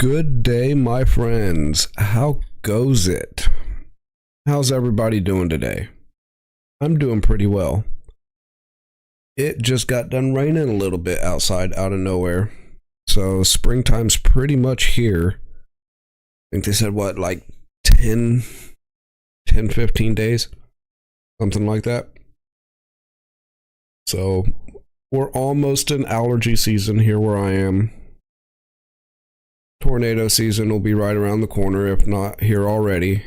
Good day, my friends. How goes it? How's everybody doing today? I'm doing pretty well. It just got done raining a little bit outside out of nowhere. So springtime's pretty much here. I think they said what, like 15 days? Something like that. So we're almost in allergy season here where I am. Tornado season will be right around the corner, if not here already.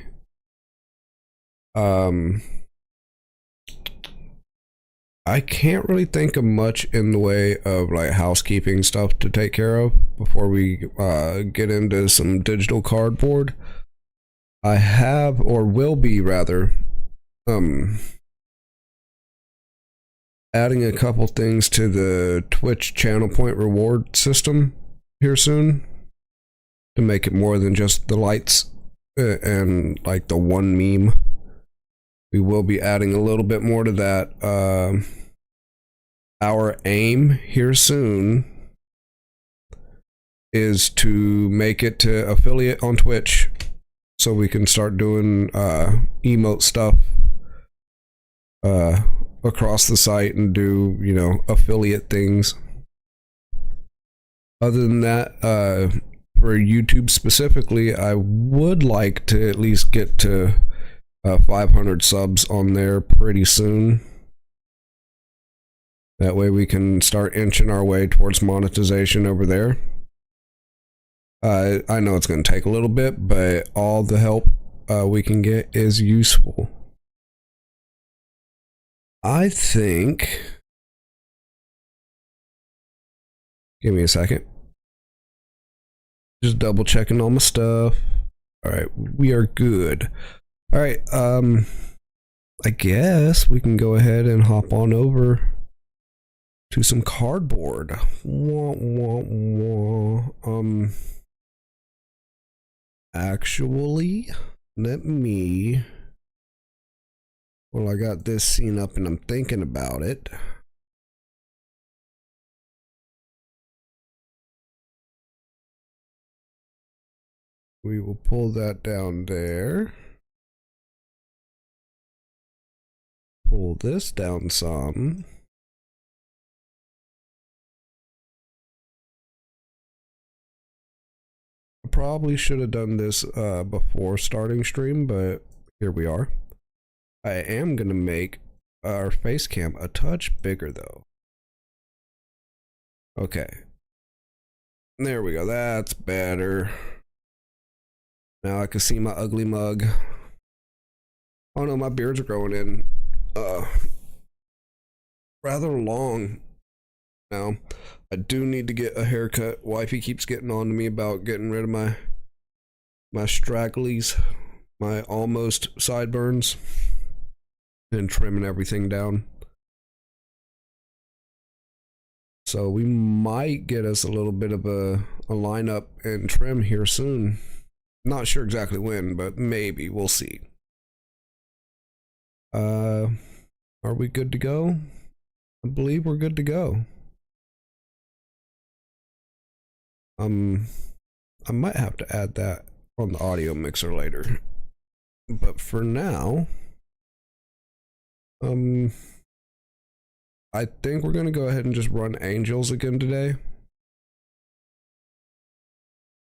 I can't really think of much in the way of like housekeeping stuff to take care of before we get into some digital cardboard. I have, or will be rather, adding a couple things to the Twitch channel point reward system here soon to make it more than just the lights and like the one meme. We will be adding a little bit more to that. Our aim here soon is to make it to affiliate on Twitch so we can start doing emote stuff across the site and do, you know, affiliate things. Other than that, for YouTube specifically, I would like to at least get to 500 subs on there pretty soon. That way we can start inching our way towards monetization over there. I know it's going to take a little bit, but all the help we can get is useful. I think... Give me a second. Just double checking all my stuff. Alright, we are good. Alright, I guess we can go ahead and hop on over to some cardboard. Actually, let me... Well, I got this scene up and I'm thinking about it. We will pull that down there. Pull this down some. I probably should have done this before starting stream, but here we are. I am going to make our face cam a touch bigger though. Okay. There we go. That's better. Now I can see my ugly mug. Oh no, my beard's growing in rather long now. I do need to get a haircut. Wifey keeps getting on to me about getting rid of my stragglies, my almost sideburns, and trimming everything down. So we might get us a little bit of a lineup and trim here soon. Not sure exactly when, but maybe. We'll see. Are we good to go? I believe we're good to go. I might have to add that on the audio mixer later. But for now, I think we're gonna go ahead and just run Angels again today.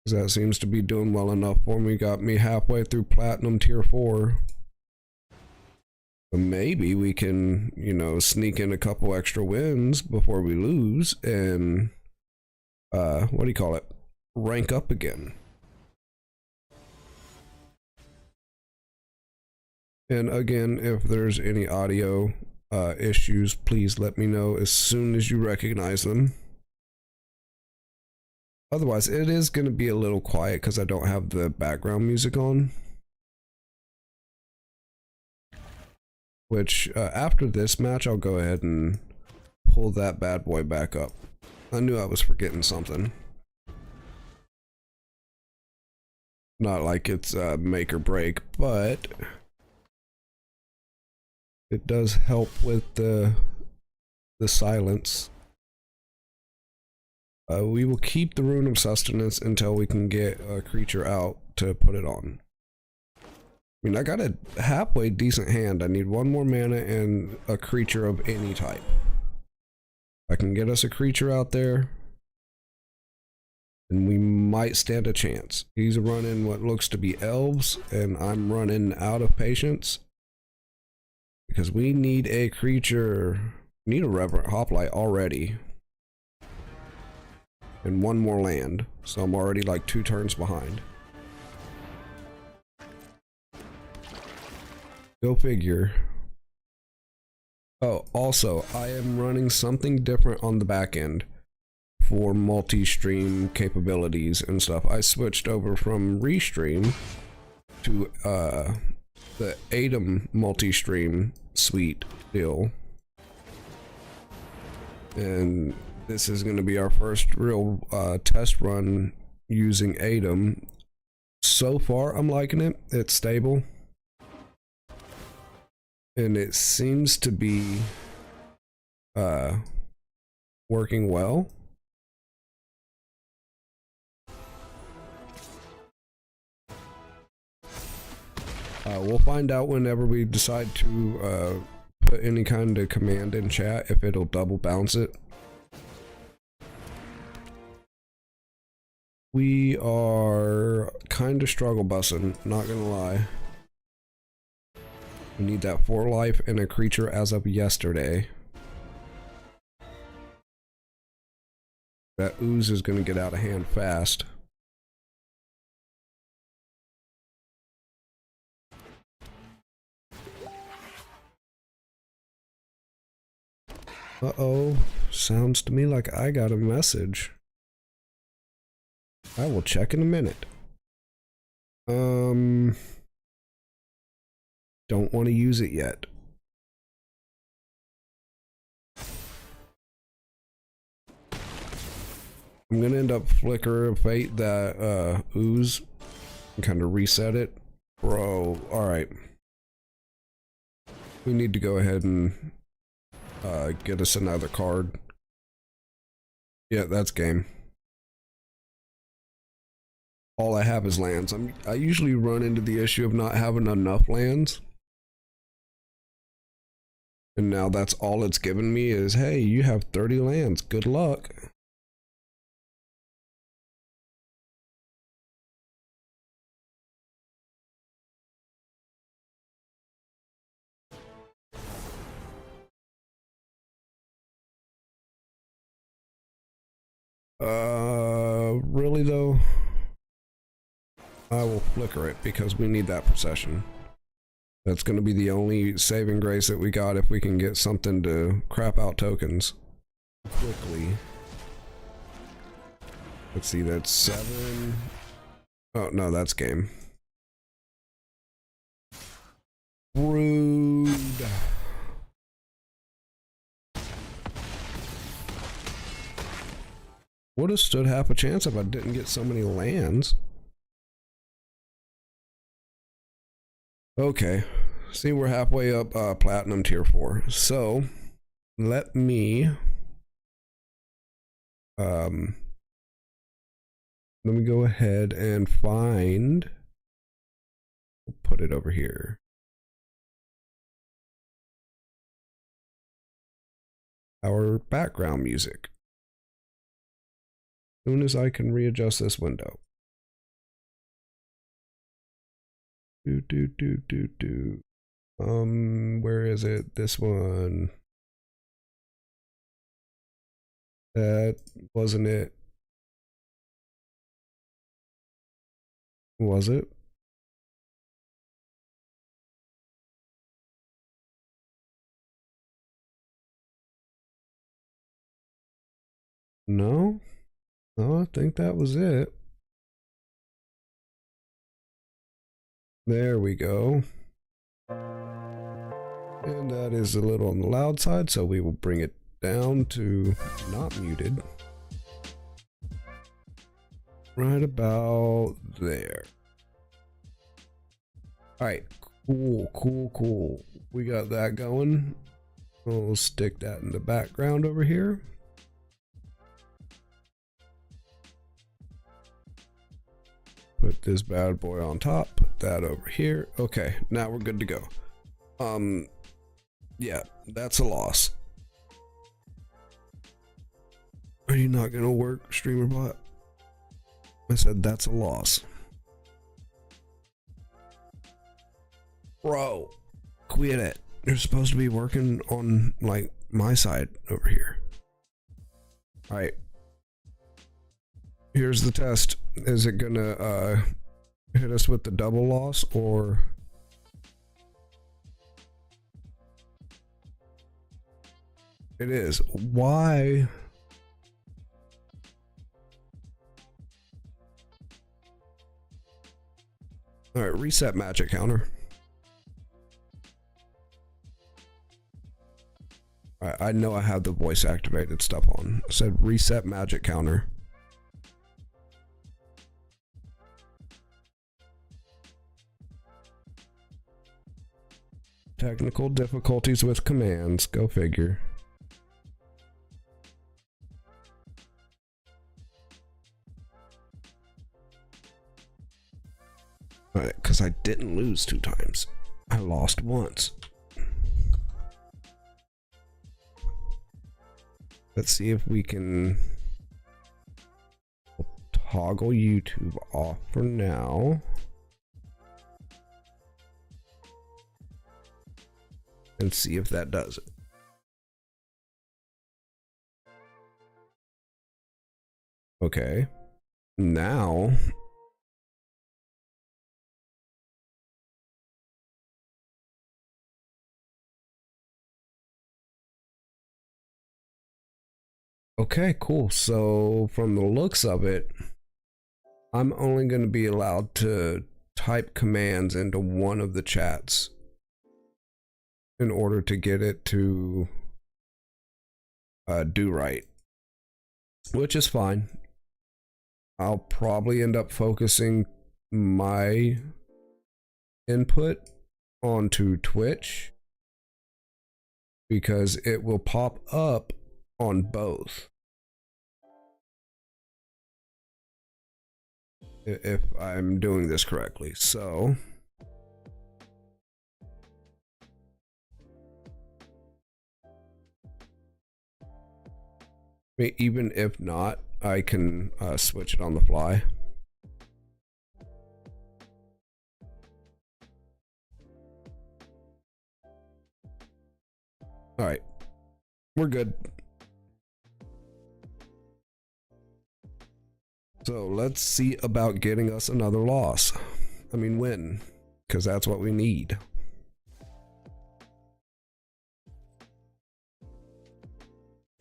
That seems to be doing well enough for me. Got me halfway through Platinum Tier 4. But maybe we can, you know, sneak in a couple extra wins before we lose and, what do you call it? Rank up again. And again, if there's any audio issues, please let me know as soon as you recognize them. Otherwise, it is going to be a little quiet because I don't have the background music on. Which, after this match, I'll go ahead and pull that bad boy back up. I knew I was forgetting something. Not like it's make or break, but it does help with the silence. We will keep the Rune of Sustenance until we can get a creature out to put it on. I mean, I got a halfway decent hand. I need one more mana and a creature of any type. I can get us a creature out there, and we might stand a chance. He's running what looks to be elves, and I'm running out of patience. Because we need a creature. We need a Reverent Hoplite already. And one more land. So I'm already like 2 turns behind. Go figure. Oh, also, I am running something different on the back end for multi-stream capabilities and stuff. I switched over from Restream to the ATOM multi-stream suite deal. And this is going to be our first real test run using ATOM. So far, I'm liking it. It's stable. And it seems to be working well. We'll find out whenever we decide to put any kind of command in chat if it'll double bounce it. We are kind of struggle bussing, not gonna lie. We need that 4 life and a creature as of yesterday. That ooze is gonna get out of hand fast. Uh-oh, sounds to me like I got a message. I will check in a minute. Don't want to use it yet. I'm gonna end up Flicker of Fate that ooze and kind of reset it. Bro, alright. We need to go ahead and get us another card. Yeah, that's game. All I have is lands. I usually run into the issue of not having enough lands. And now that's all it's given me is, hey, you have 30 lands. Good luck. Really though? I will Flicker it because we need that procession. That's going to be the only saving grace that we got if we can get something to crap out tokens quickly. Let's see, that's 7. Oh, no, that's game. Rude. Would have stood half a chance if I didn't get so many lands. Okay, see, we're halfway up Platinum Tier 4. So, let me go ahead and find, we'll put it over here. Our background music. As soon as I can readjust this window. Where is it? This one. That wasn't it. Was it? No? No, I think that was it. There we go. And that is a little on the loud side, so we will bring it down to not muted. Right about there. Alright, cool. We got that going. We'll stick that in the background over here. this bad boy on top, put that over here. Okay, now we're good to go. Yeah, that's a loss. Are you not gonna work, StreamerBot? I said that's a loss. Bro, quit it. You're supposed to be working on, like, my side over here. Alright. Here's the test. Is it gonna hit us with the double loss, or... It is. Why? Alright, reset magic counter. I know I have the voice activated stuff on. It said reset magic counter. Technical difficulties with commands. Go figure. Alright, because I didn't lose 2 times. I lost once. Let's see if we can toggle YouTube off for now. And see if that does it. Okay. Now... Okay, cool. So from the looks of it, I'm only going to be allowed to type commands into one of the chats in order to get it to do right, which is fine. I'll probably end up focusing my input onto Twitch because it will pop up on both if I'm doing this correctly. So even if not, I can switch it on the fly. All right, we're good. So let's see about getting us another loss. I mean win, because that's what we need.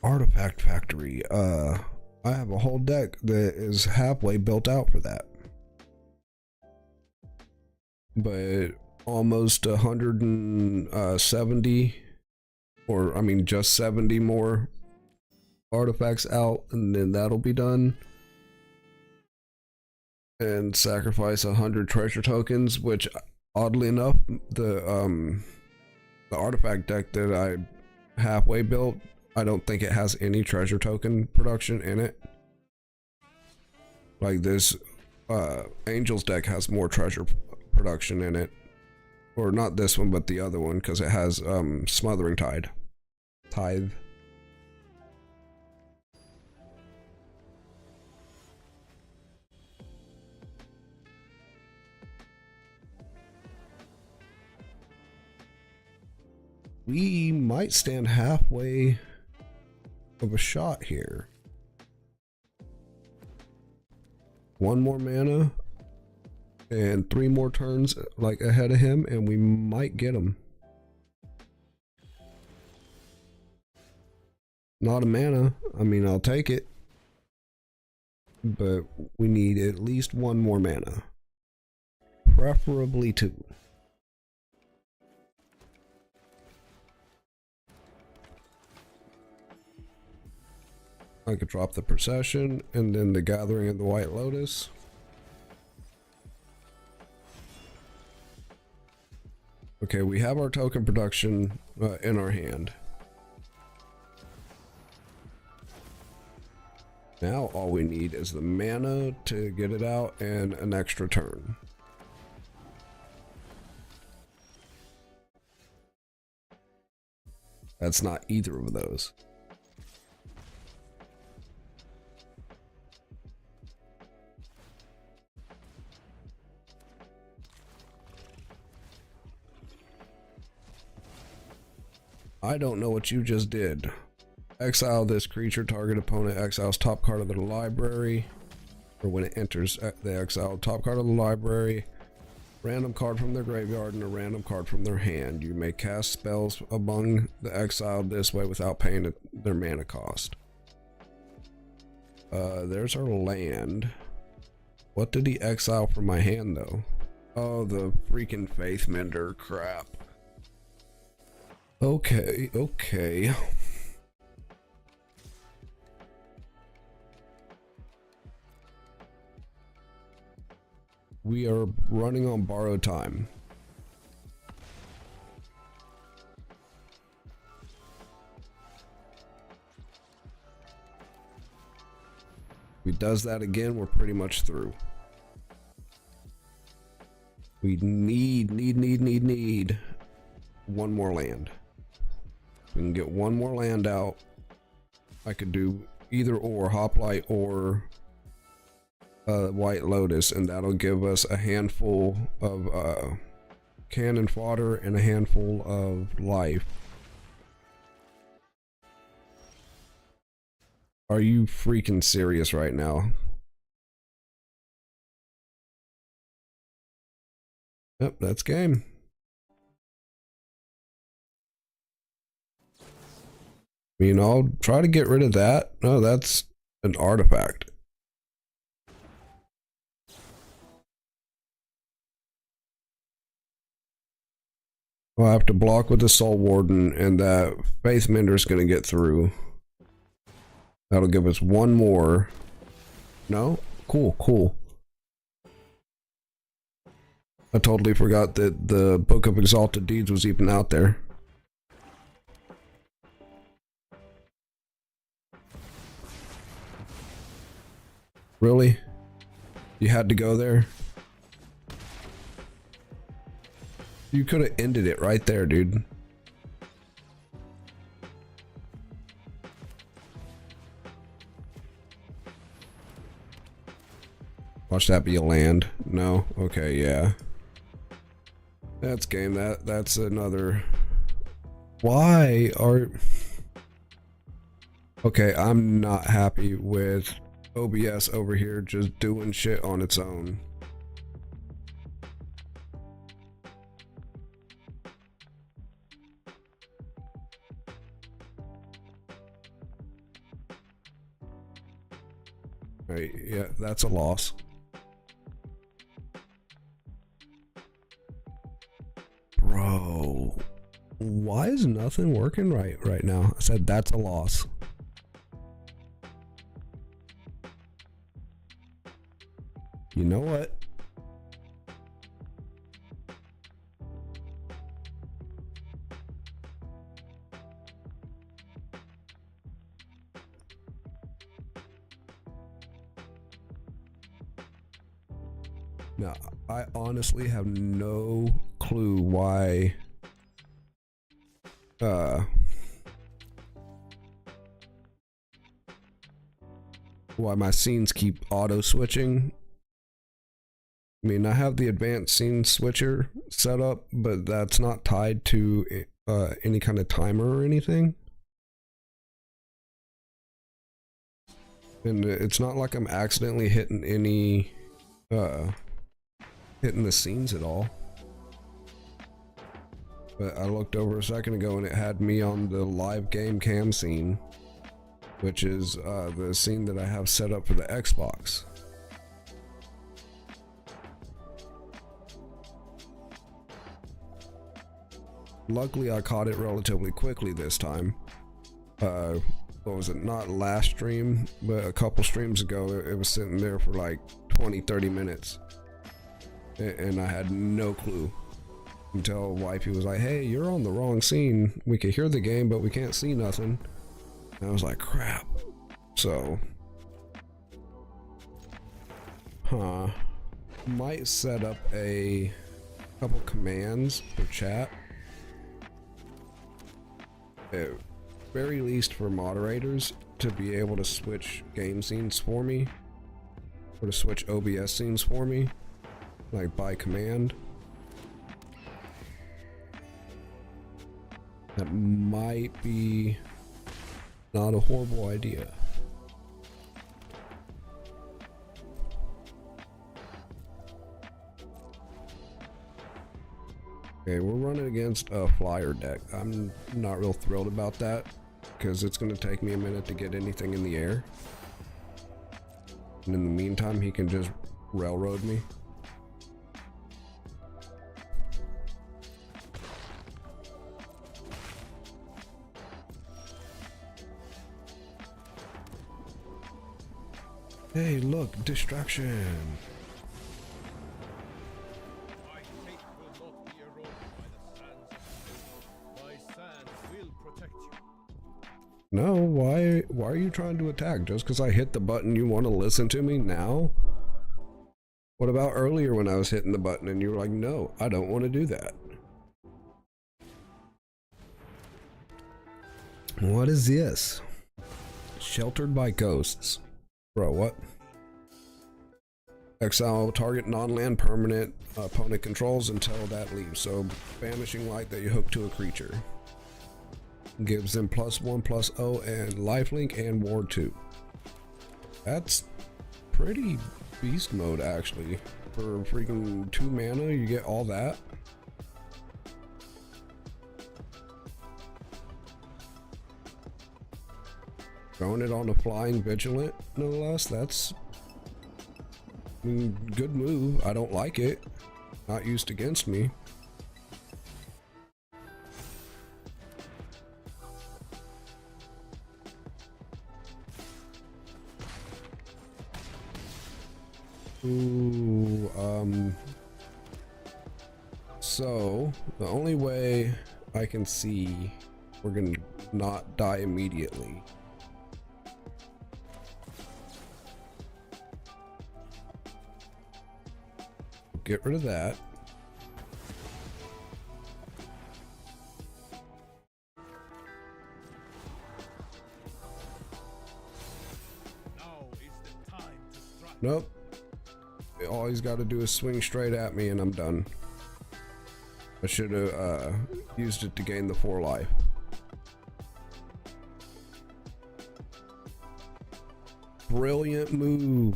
Artifact Factory. I have a whole deck that is halfway built out for that. But almost 170, or I mean just 70 more artifacts out, and then that'll be done. And sacrifice 100 treasure tokens, which oddly enough, the artifact deck that I halfway built, I don't think it has any treasure token production in it. Like this Angels deck has more treasure production in it, or not this one but the other one, because it has Smothering Tithe. We might stand halfway of a shot here. 1 more mana and 3 more turns like ahead of him, and we might get him. Not a mana. I mean, I'll take it, but we need at least 1 more mana, preferably 2. I could drop the Procession and then the Gathering of the White Lotus. Okay, we have our token production in our hand. Now all we need is the mana to get it out and an extra turn. That's not either of those. I don't know what you just did. Exile this creature, target opponent exiles top card of their library, or when it enters, they exile top card of the library, random card from their graveyard, and a random card from their hand. You may cast spells among the exiled this way without paying their mana cost. There's our land. What did he exile from my hand though? Oh, the freaking Faith Mender crap. Okay, okay. We are running on borrowed time. If he does that again, we're pretty much through. We need one more land. We can get one more land out. I could do either or, Hoplite or White Lotus, and that'll give us a handful of cannon fodder and a handful of life. Are you freaking serious right now? Yep, that's game. I mean, I'll try to get rid of that. No, that's an artifact. I'll have to block with the Soul Warden, and that Faith Mender is going to get through. That'll give us one more. No? Cool, cool. I totally forgot that the Book of Exalted Deeds was even out there. Really? You had to go there? You could have ended it right there, dude. Watch that be a land. No? Okay, yeah. That's game. That's another. Why are... Okay, I'm not happy with OBS over here just doing shit on its own. Right, yeah, that's a loss. Bro, why is nothing working right now? I said that's a loss. You know what? Now, I honestly have no clue why my scenes keep auto switching. I mean, I have the advanced scene switcher set up, but that's not tied to any kind of timer or anything. And it's not like I'm accidentally hitting any hitting the scenes at all. But I looked over a second ago and it had me on the live game cam scene, which is the scene that I have set up for the Xbox. Luckily, I caught it relatively quickly this time. What was it? Not last stream, but a couple streams ago, it was sitting there for like 20-30 minutes. And I had no clue until wifey was like, hey, you're on the wrong scene. We can hear the game, but we can't see nothing. And I was like, crap. So, Huh. Might set up a couple commands for chat. At very least for moderators to be able to switch game scenes for me. Or to switch OBS scenes for me. Like by command. That might be not a horrible idea. Okay, we're running against a flyer deck. I'm not real thrilled about that because it's going to take me a minute to get anything in the air. And in the meantime, he can just railroad me. Hey, look, distraction. No, why are you trying to attack? Just because I hit the button you want to listen to me now? What about earlier when I was hitting the button and you were like, no, I don't want to do that? What is this? Sheltered by ghosts. Bro, what? Exile target non-land permanent opponent controls until that leaves. So banishing light that you hook to a creature. Gives them +1/+0 and lifelink and ward 2. That's pretty beast mode actually. For freaking 2 mana, you get all that. Throwing it on a flying vigilant, no less. That's good move. I don't like it. Not used against me. Ooh, so the only way I can see we're gonna not die immediately get rid of that. Now is the time to strike. Nope. All he's got to do is swing straight at me and I'm done. I should have used it to gain the 4 life. Brilliant move.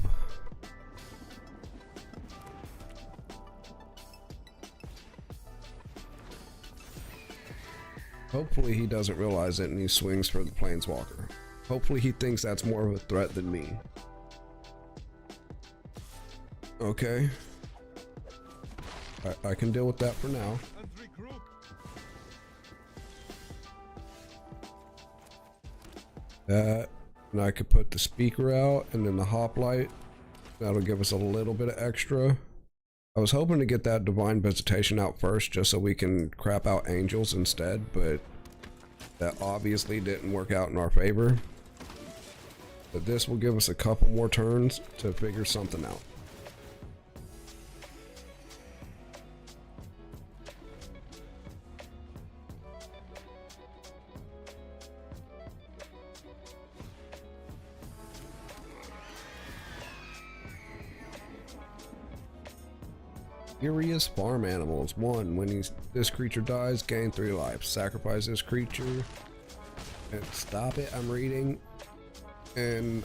Hopefully he doesn't realize it and he swings for the Planeswalker. Hopefully he thinks that's more of a threat than me. Okay. I can deal with that for now. That, and I could put the speaker out and then the hoplite. That'll give us a little bit of extra. I was hoping to get that divine visitation out first just so we can crap out angels instead, but that obviously didn't work out in our favor. But this will give us a couple more turns to figure something out. Furious farm animals. 1. When this creature dies, gain 3 lives. Sacrifice this creature. And stop it, I'm reading. And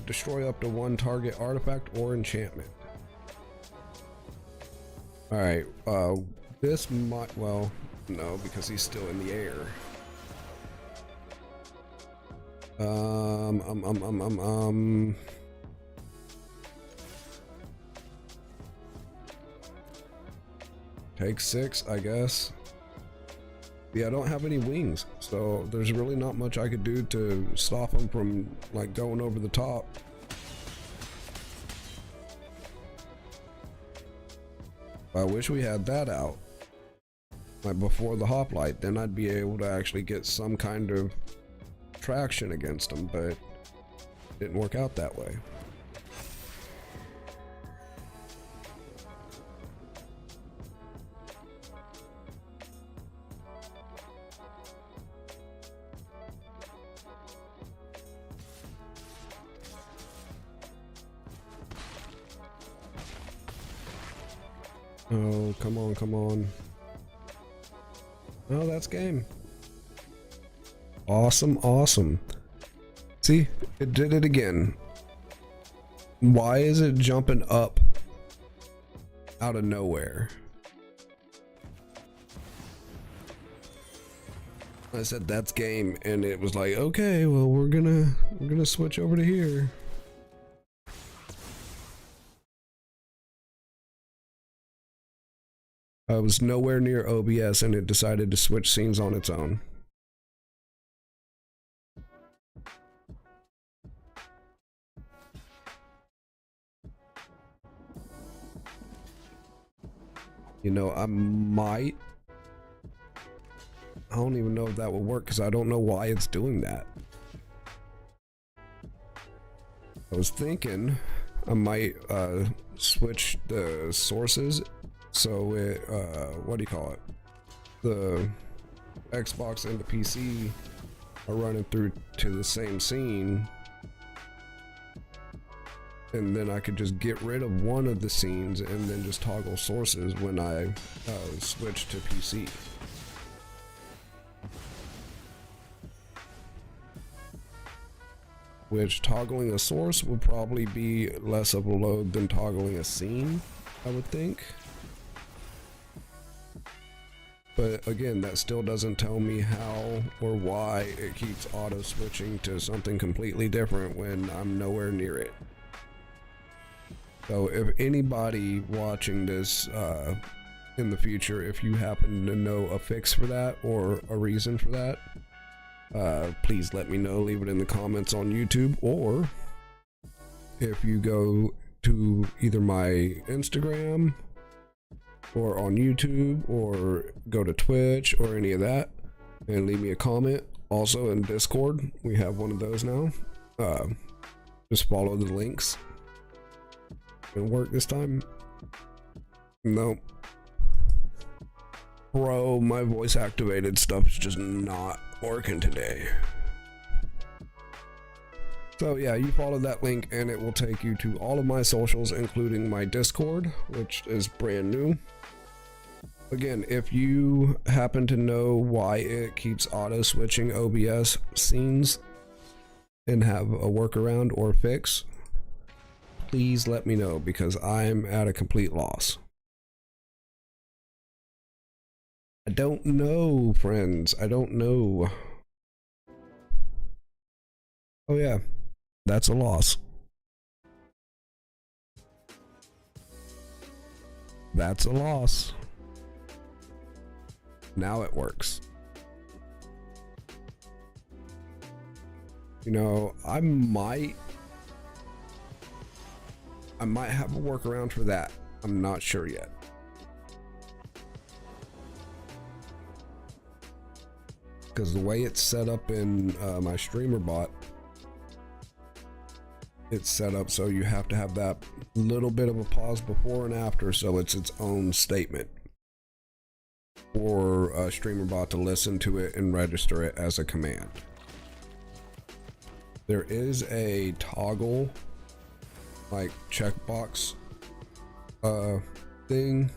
destroy up to 1 target artifact or enchantment. Alright, this might, well, no, because he's still in the air. Take 6, I guess. Yeah, I don't have any wings, so there's really not much I could do to stop him from like going over the top. I wish we had that out, like before the hoplite, then I'd be able to actually get some kind of traction against him, but it didn't work out that way. Oh, come on, come on. Oh, that's game. Awesome, awesome. See, it did it again. Why is it jumping up out of nowhere? I said that's game, and it was like, okay, well we're gonna switch over to here. I was nowhere near OBS, and it decided to switch scenes on its own. You know, I don't even know if that will work because I don't know why it's doing that. I was thinking I might switch the sources so it, what do you call it? The Xbox and the PC are running through to the same scene. And then I could just get rid of one of the scenes and then just toggle sources when I switch to PC. Which toggling a source would probably be less of a load than toggling a scene, I would think. But again, that still doesn't tell me how or why it keeps auto switching to something completely different when I'm nowhere near it. So if anybody watching this in the future, if you happen to know a fix for that or a reason for that, please let me know. Leave it in the comments on YouTube, or if you go to either my Instagram or on YouTube or go to Twitch or any of that and leave me a comment. Also in Discord, we have one of those now. Just follow the links. Gonna work this time? Nope. Bro, my voice activated stuff's just not working today. So yeah, you follow that link and it will take you to all of my socials, including my Discord, which is brand new. Again, if you happen to know why it keeps auto switching OBS scenes and have a workaround or fix, please let me know because I'm at a complete loss. I don't know, friends. I don't know. Oh yeah, that's a loss. That's a loss. Now it works. You know, I might have a workaround for that. I'm not sure yet. Because the way it's set up in my streamer bot, it's set up so you have to have that little bit of a pause before and after, so it's its own statement for a streamer bot to listen to it and register it as a command. There is a toggle, like checkbox thing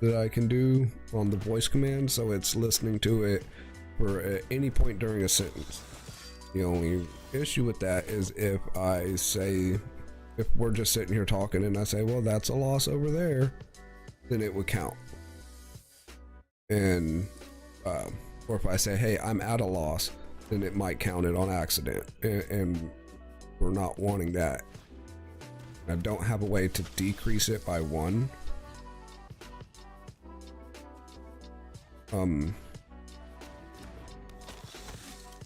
that I can do on the voice command, so it's listening to it for at any point during a sentence. The only issue with that is if I say, if we're just sitting here talking and I say, well, that's a loss over there, then it would count. And or if I say, hey, I'm at a loss, then it might count it on accident, and we're not wanting that. I don't have a way to decrease it by 1.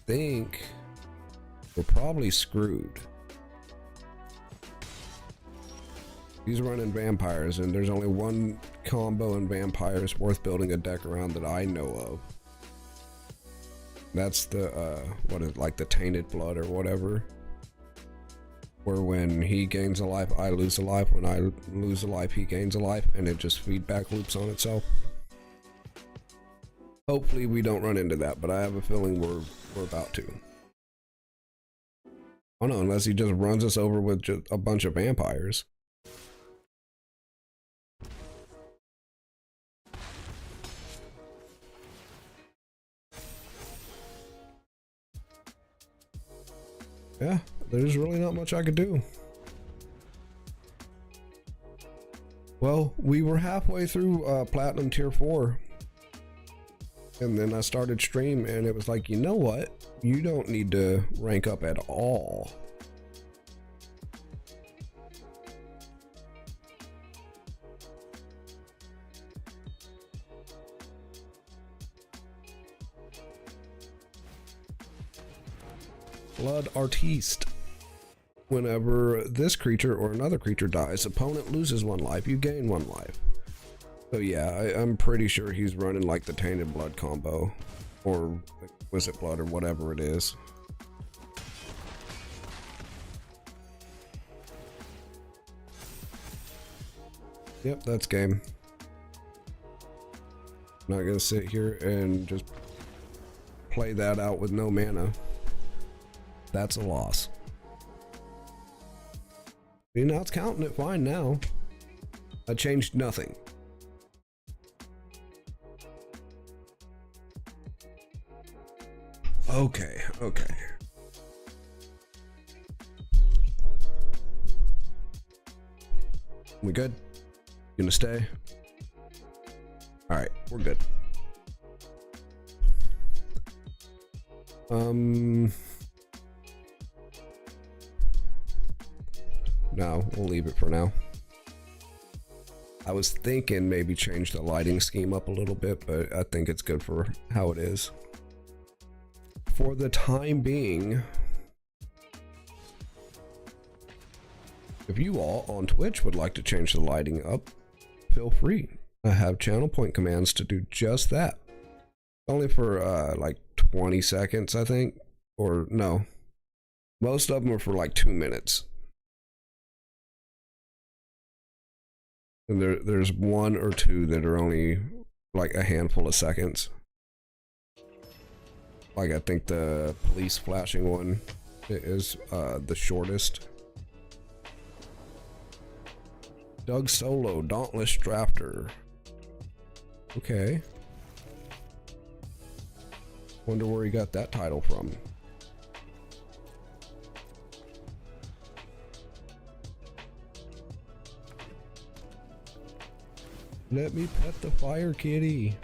Think we're probably screwed. He's running vampires, and there's only one combo in vampires worth building a deck around that I know of. That's the what is it, like the tainted blood or whatever, where when he gains a life I lose a life, when I lose a life he gains a life, and it just feedback loops on itself. Hopefully we don't run into that, but I have a feeling we're about to. Oh no, unless he just runs us over with just a bunch of vampires. Yeah, there's really not much I could do. Well, we were halfway through Platinum Tier 4. And then I started stream and it was like, you know what? You don't need to rank up at all. Blood Artiste. Whenever this creature or another creature dies, opponent loses 1 life, you gain 1 life. So yeah, I'm pretty sure he's running like the Tainted Blood combo, or Exquisite Blood, or whatever it is. Yep, that's game. Not gonna sit here and just play that out with no mana. That's a loss. See, now it's counting it fine now. I changed nothing. Okay, okay. We good? Gonna stay? Alright, we're good. No, we'll leave it for now. I was thinking maybe change the lighting scheme up a little bit, but I think it's good for how it is. For the time being, if you all on Twitch would like to change the lighting up, feel free. I have channel point commands to do just that. Only for like 20 seconds, I think. Or no. Most of them are for like 2 minutes. And there's 1 or 2 that are only like a handful of seconds. Like I think the police flashing one is the shortest. Doug Solo, Dauntless Drafter. Okay. Wonder where he got that title from. Let me pet the fire kitty.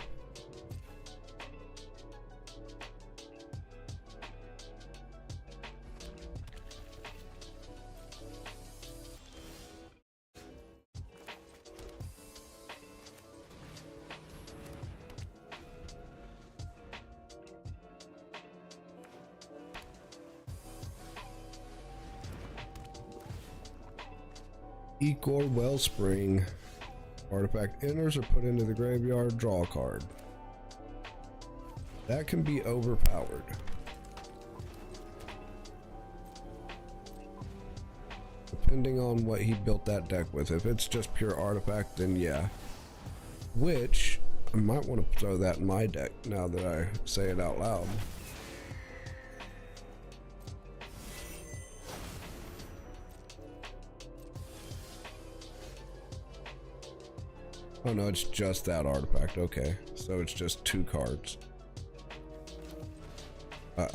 Ecor Wellspring. Artifact enters or put into the graveyard, draw a card. That can be overpowered. Depending on what he built that deck with. If it's just pure artifact, then yeah. Which, I might want to throw that in my deck now that I say it out loud. Oh no, it's just that artifact. Okay, so it's just 2 cards.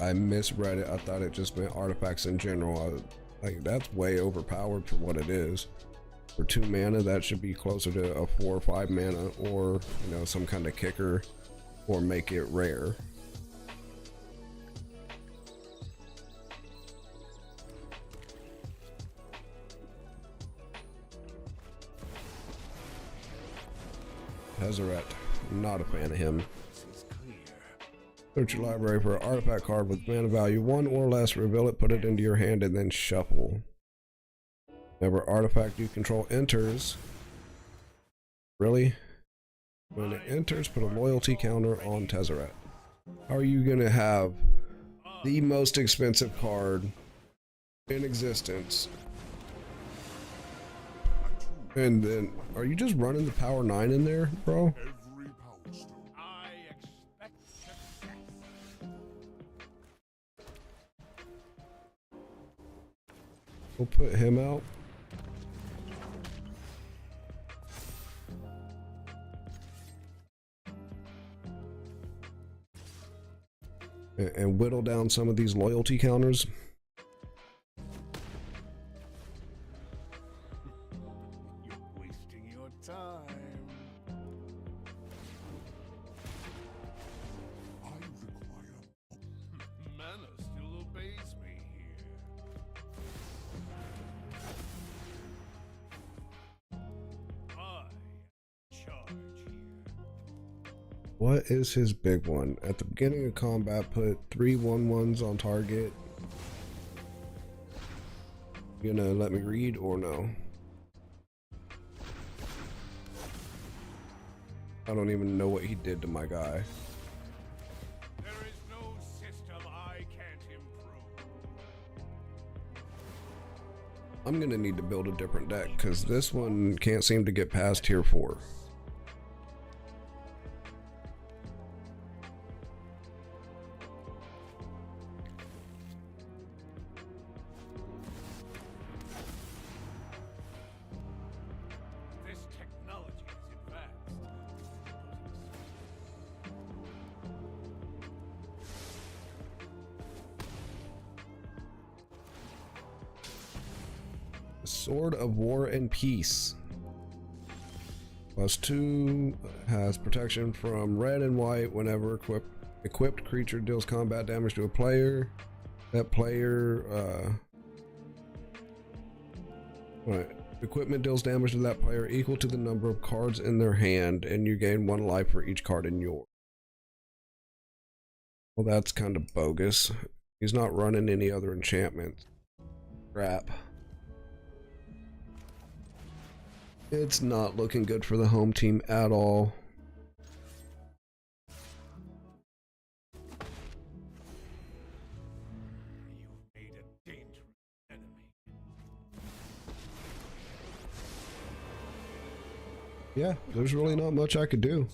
I misread it. I thought it just meant artifacts in general. Like, that's way overpowered for what it is. For 2 mana, that should be closer to a 4 or 5 mana, or, you know, some kind of kicker, or make it rare. Tezzeret, not a fan of him. Search your library for an artifact card with mana value 1 or less, reveal it, put it into your hand, and then shuffle. Whenever artifact you control enters, really? When it enters, put a loyalty counter on Tezzeret. How are you gonna have the most expensive card in existence? And then, are you just running the power 9 in there, bro? I expect success. We'll put him out. And whittle down some of these loyalty counters. What is his big one? At the beginning of combat, put 3 1/1s on target. You gonna let me read or no? I don't even know what he did to my guy. There is no system I can't improve. I'm gonna need to build a different deck because this one can't seem to get past tier 4. This technology is advanced. Sword of War and Peace. +2 has protection from red and white whenever equipped creature deals combat damage to a player. That player equipment deals damage to that player equal to the number of cards in their hand, and you gain 1 life for each card in your. Well, that's kind of bogus. He's not running any other enchantments. Crap. It's not looking good for the home team at all. You've made a dangerous enemy. Yeah, there's really not much I could do.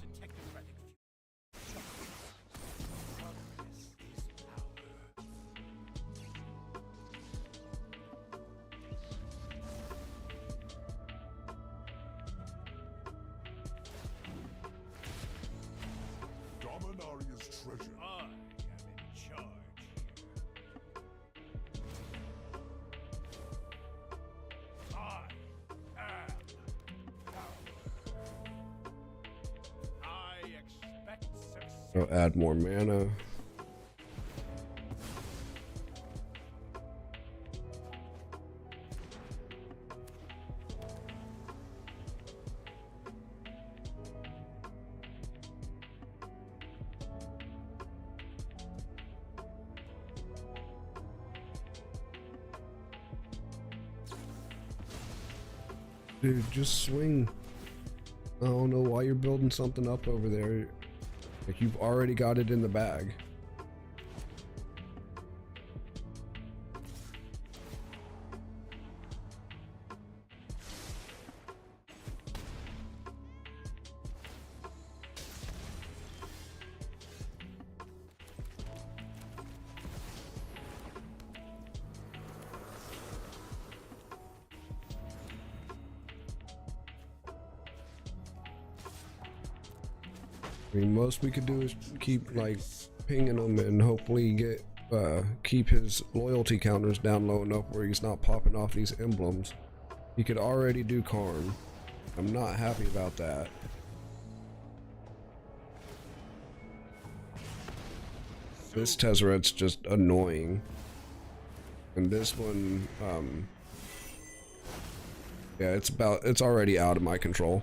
Dominaria's treasure. I am in charge here. I am power. I expect success. So add more mana. Dude, just swing. I don't know why you're building something up over there. Like you've already got it in the bag. I mean, most we could do is keep like pinging him and hopefully get keep his loyalty counters down low enough where he's not popping off these emblems. He could already do Karn. I'm not happy about that. This Tezzeret's just annoying. And this one, yeah, it's already out of my control.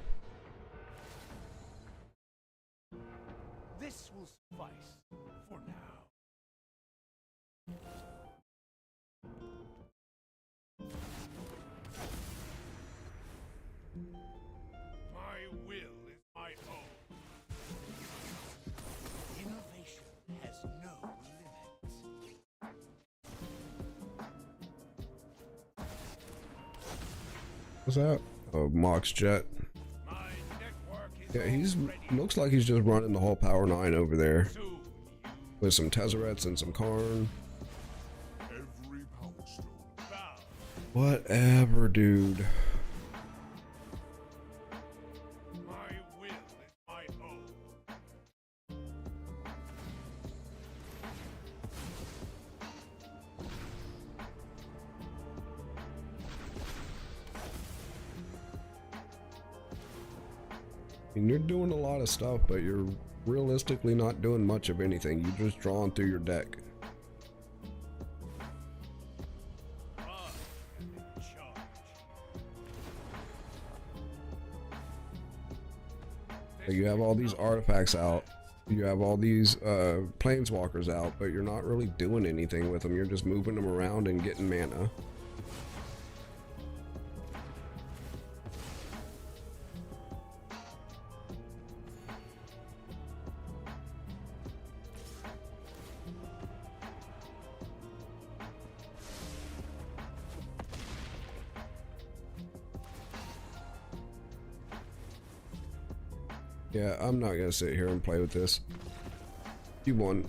This will suffice for now. My will is my own. Innovation has no limits. What's that? Oh, Mox Jet. My network is Yeah, he's already looks like he's just running the whole Power 9 over there soon. with some Tezzerets and some Karn. Every power stone bow. Whatever, dude. My will is my own. I mean, you're doing a lot of stuff, but you're realistically not doing much of anything. You're just drawing through your deck. I am in charge. Like, you have all these artifacts out, You have all these planeswalkers out, but you're not really doing anything with them. You're just moving them around and getting mana. Yeah, I'm not gonna sit here and play with this. You won.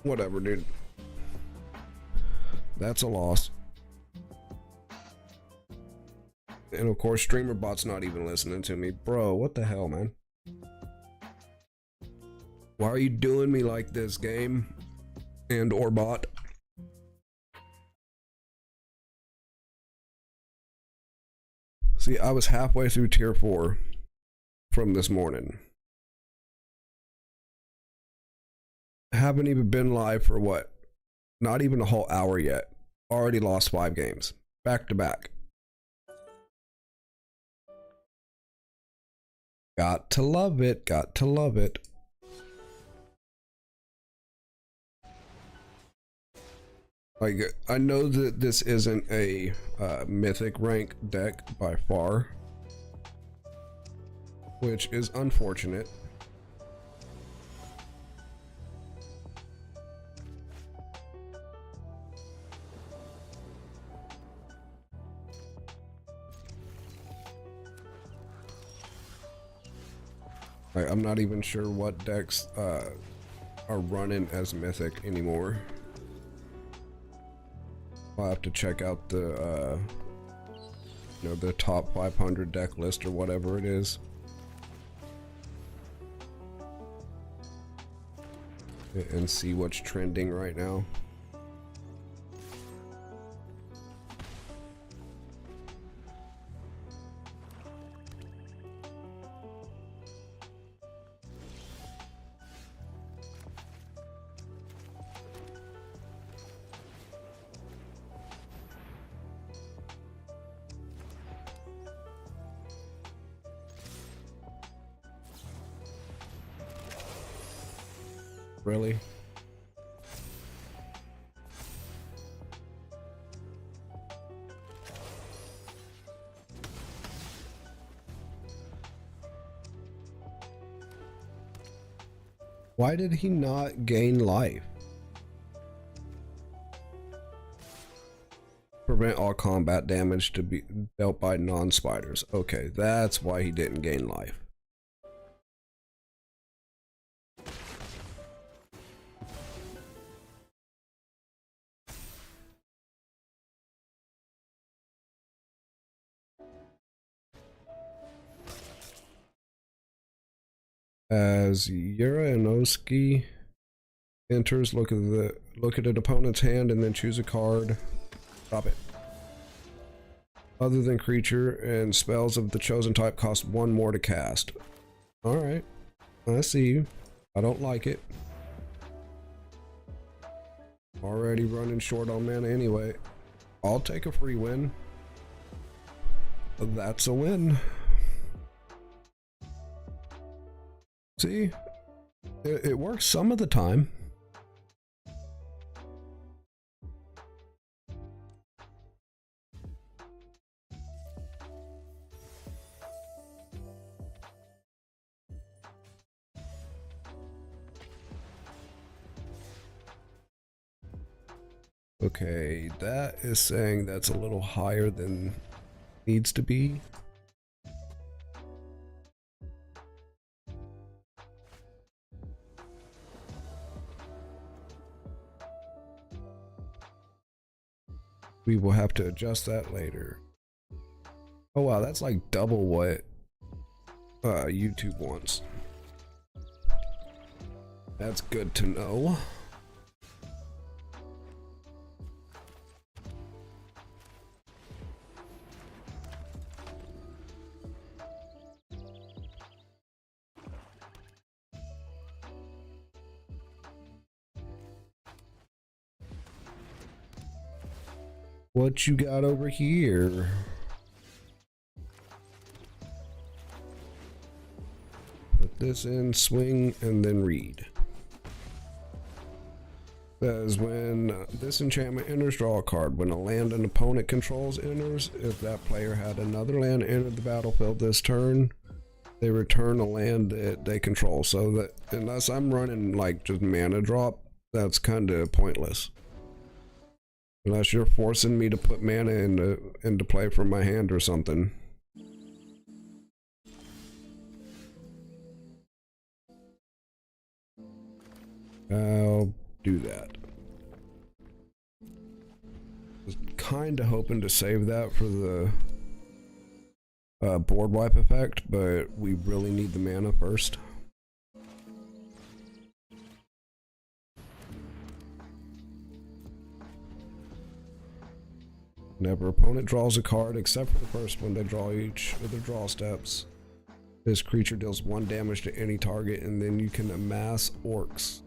Whatever, dude. That's a loss. And of course, StreamerBot's not even listening to me. Bro, what the hell, man? Why are you doing me like this, game? And or bot? See, I was halfway through tier 4 from this morning. Haven't even been live for what? Not even a whole hour yet. Already lost 5 games. Back to back. Got to love it. Got to love it. Like, I know that this isn't a mythic rank deck by far, which is unfortunate. Like, I'm not even sure what decks are running as mythic anymore. I'll have to check out the you know, the top 500 deck list or whatever it is, and see what's trending right now. Really? Why did he not gain life? Prevent all combat damage to be dealt by non-spiders. Okay, that's why he didn't gain life. As Uranovsky enters, look at an opponent's hand and then choose a card. Drop it. Other than creature and spells of the chosen type cost 1 more to cast. Alright. I see you. I don't like it. Already running short on mana anyway. I'll take a free win. That's a win. See? It works some of the time. Okay, that is saying that's a little higher than needs to be. We will have to adjust that later. Oh wow, that's like double what YouTube wants. That's good to know. What you got over here? Put this in, swing, and then read. Says when this enchantment enters, draw a card. When a land an opponent controls enters, if that player had another land enter the battlefield this turn, they return a land that they control. So that unless I'm running like just mana drop, that's kind of pointless. Unless you're forcing me to put mana into play from my hand or something. I'll do that. Was kind of hoping to save that for the board wipe effect, but we really need the mana first. Whenever opponent draws a card, except for the first one, they draw each of their draw steps. This creature deals 1 damage to any target, and then you can amass orcs.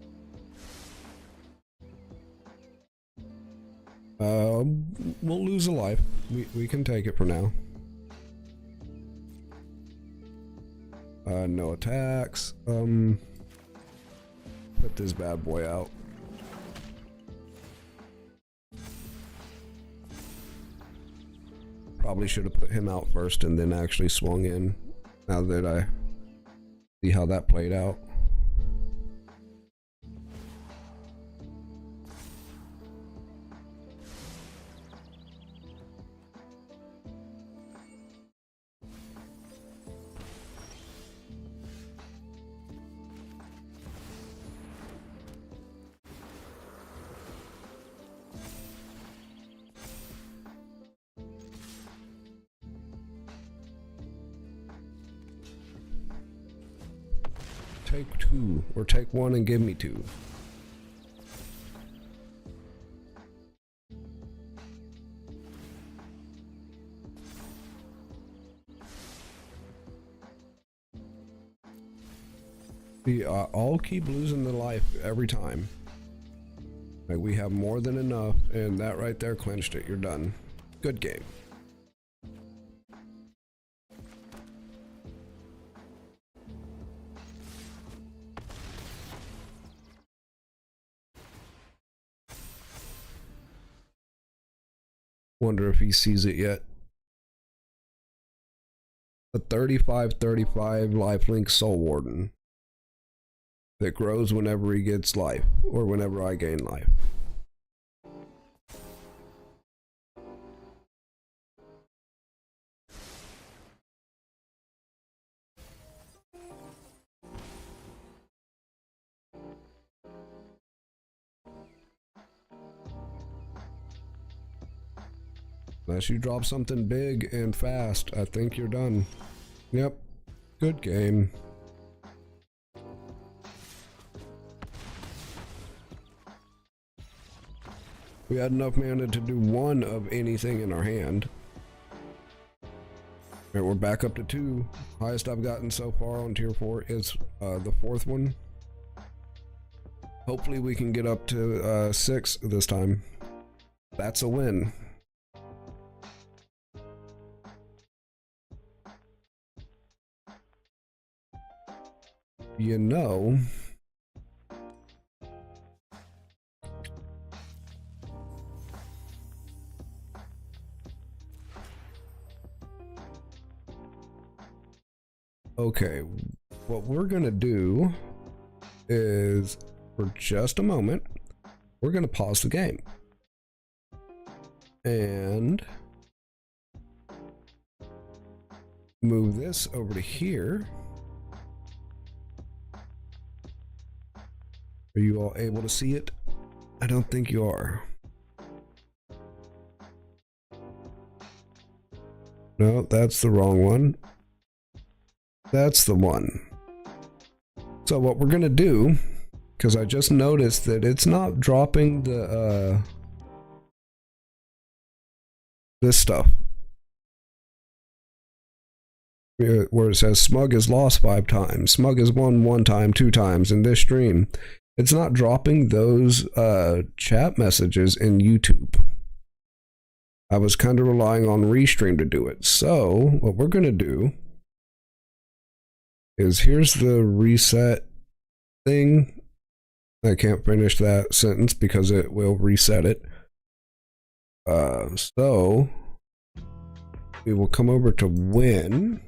We'll lose a life. We can take it for now. No attacks. Put this bad boy out. Probably should have put him out first and then actually swung in, now that I see how that played out. Take 2, or take 1 and give me 2. See, I'll keep losing the life every time. Like, we have more than enough, and that right there clinched it. You're done. Good game. Wonder if he sees it yet. A 35/35 lifelink Soul Warden that grows whenever he gets life, or whenever I gain life. Unless you drop something big and fast, I think you're done. Yep. Good game. We had enough mana to do 1 of anything in our hand. Alright, we're back up to 2. Highest I've gotten so far on tier 4 is the 4th one. Hopefully we can get up to 6 this time. That's a win. You know, okay, what we're gonna do is, for just a moment, we're gonna pause the game and move this over to here. Are you all able to see it? I don't think you are. No, that's the wrong one. That's the one. So what we're gonna do, because I just noticed that it's not dropping the this stuff. Where it says Smug is lost 5 times, Smug is won 1 time, 2 times in this stream. It's not dropping those chat messages in YouTube. I was kind of relying on Restream to do it. So what we're going to do is, here's the reset thing. I can't finish that sentence because it will reset it. So we will come over to win.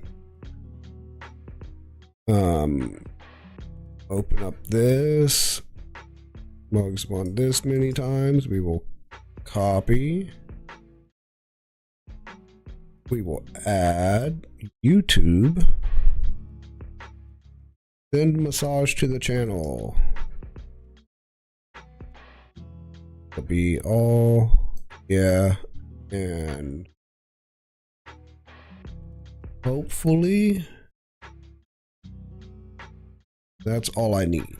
Open up this. Mugs won this many times. We will copy. We will add YouTube. Send massage to the channel. It'll be all, yeah, and hopefully that's all I need.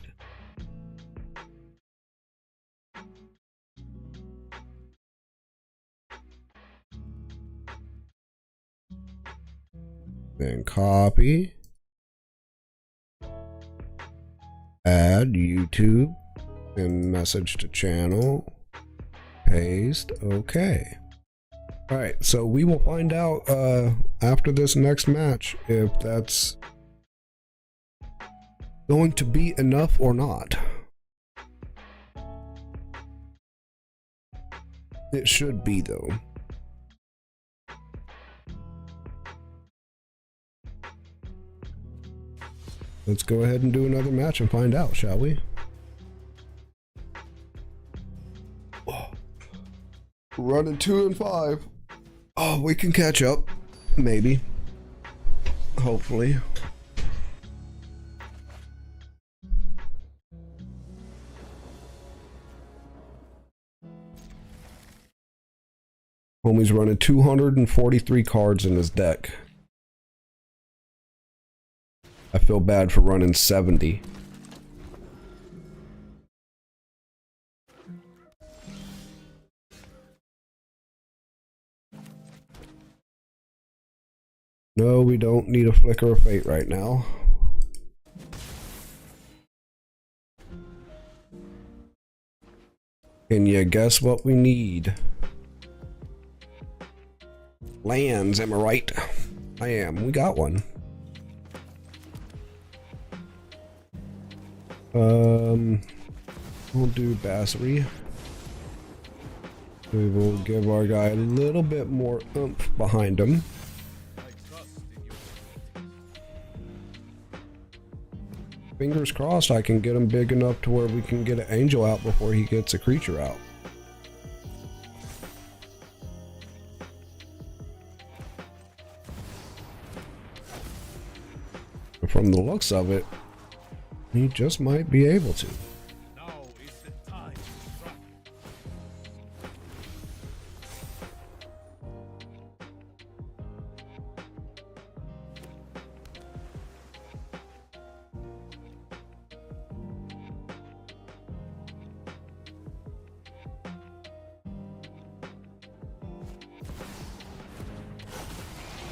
Then copy, add YouTube, and message to channel, paste, okay. All right, so we will find out after this next match if that's going to be enough or not. It should be, though. Let's go ahead and do another match and find out, shall we? Oh. Running 2 and 5. Oh, we can catch up. Maybe. Hopefully. Homie's running 243 cards in his deck. I feel bad for running 70. No, we don't need a flicker of fate right now. Can you guess what we need? Lands, am I right? I am. We got one. We'll do Bassery. We will give our guy a little bit more oomph behind him. Fingers crossed I can get him big enough to where we can get an angel out before he gets a creature out. From the looks of it, he just might be able to. Now is the time to strike.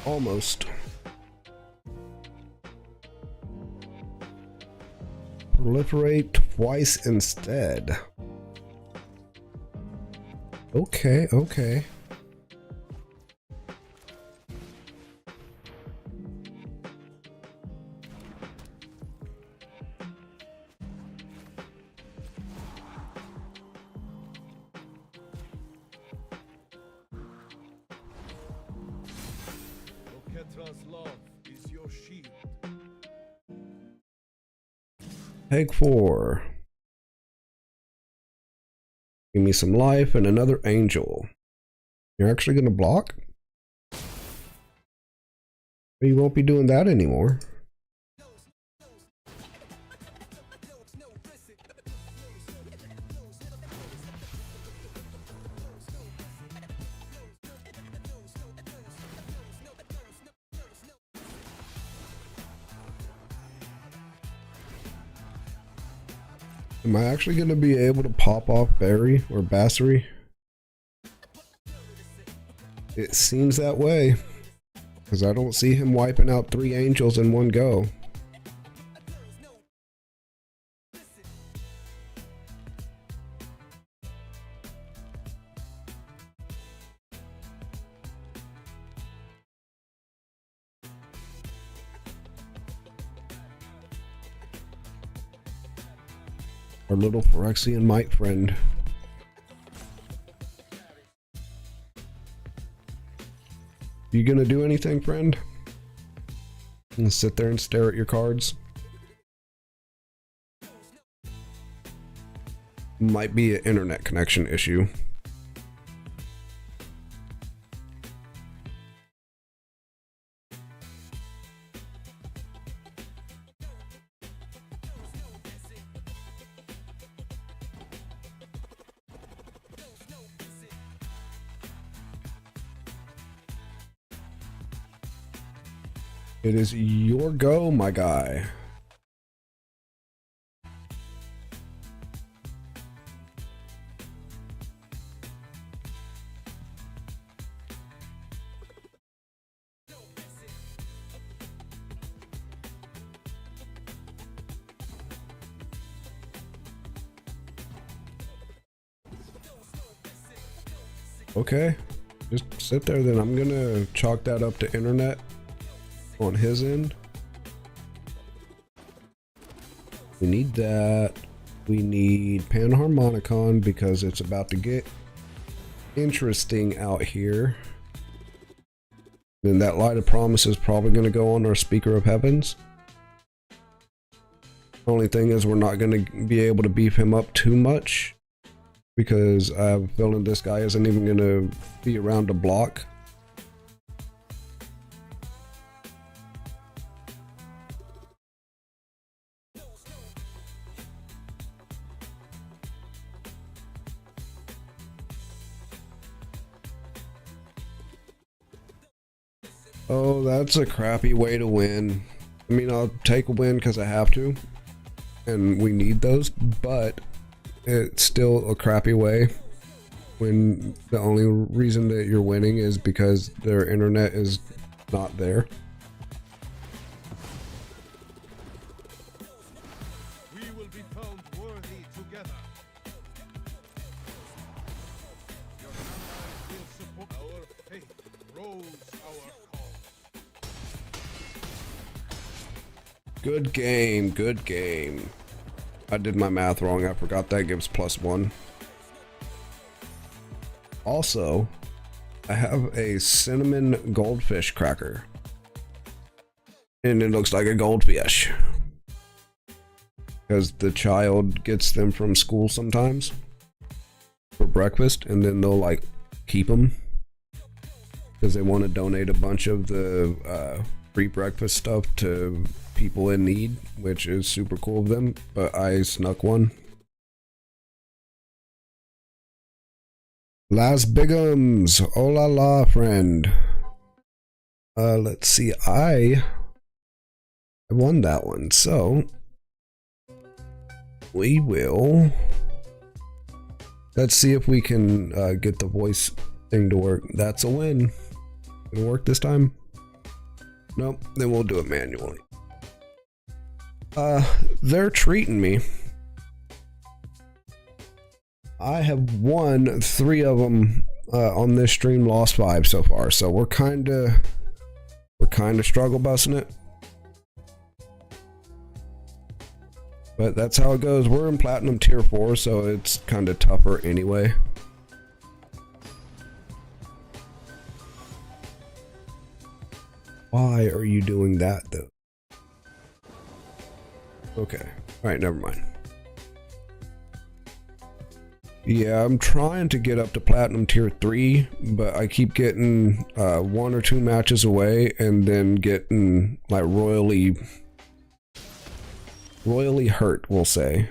Almost. Proliferate twice instead. Okay, okay. Loketra's love is your shield. Take 4. Give me some life and another angel. You're actually going to block? You won't be doing that anymore. Am I actually going to be able to pop off Barry or Bassery? It seems that way, because I don't see him wiping out 3 angels in one go. Our little Phyrexian Mike friend. You gonna do anything, friend? And sit there and stare at your cards? Might be an internet connection issue. It is your go, my guy. Okay, just sit there then. I'm gonna chalk that up to internet on his end. We need that. We need Panharmonicon because it's about to get interesting out here. Then that Light of Promise is probably going to go on our Speaker of Heavens. Only thing is we're not going to be able to beef him up too much because I have a feeling this guy isn't even going to be around to block. Oh, that's a crappy way to win. I mean, I'll take a win because I have to, and we need those, but it's still a crappy way when the only reason that you're winning is because their internet is not there. We will be found worthy together. Your allies will support our faith, rose our call. Good game, good game. I did my math wrong. I forgot that gives +1. Also, I have a cinnamon goldfish cracker. And it looks like a goldfish. Because the child gets them from school sometimes for breakfast, and then they'll like keep them because they want to donate a bunch of the free breakfast stuff to people in need, which is super cool of them, but I snuck one. Las Bigums, oh la la, friend. Let's see, I won that one, so we will. Let's see if we can get the voice thing to work. That's a win. It'll work this time. Nope, then we'll do it manually. They're treating me. I have won 3 of them on this stream, lost 5 so far. So we're kind of struggle busting it. But that's how it goes. We're in Platinum Tier 4, so it's kind of tougher anyway. Why are you doing that though? Okay. Alright, never mind. Yeah, I'm trying to get up to Platinum Tier 3, but I keep getting 1 or 2 matches away and then getting like royally hurt, we'll say.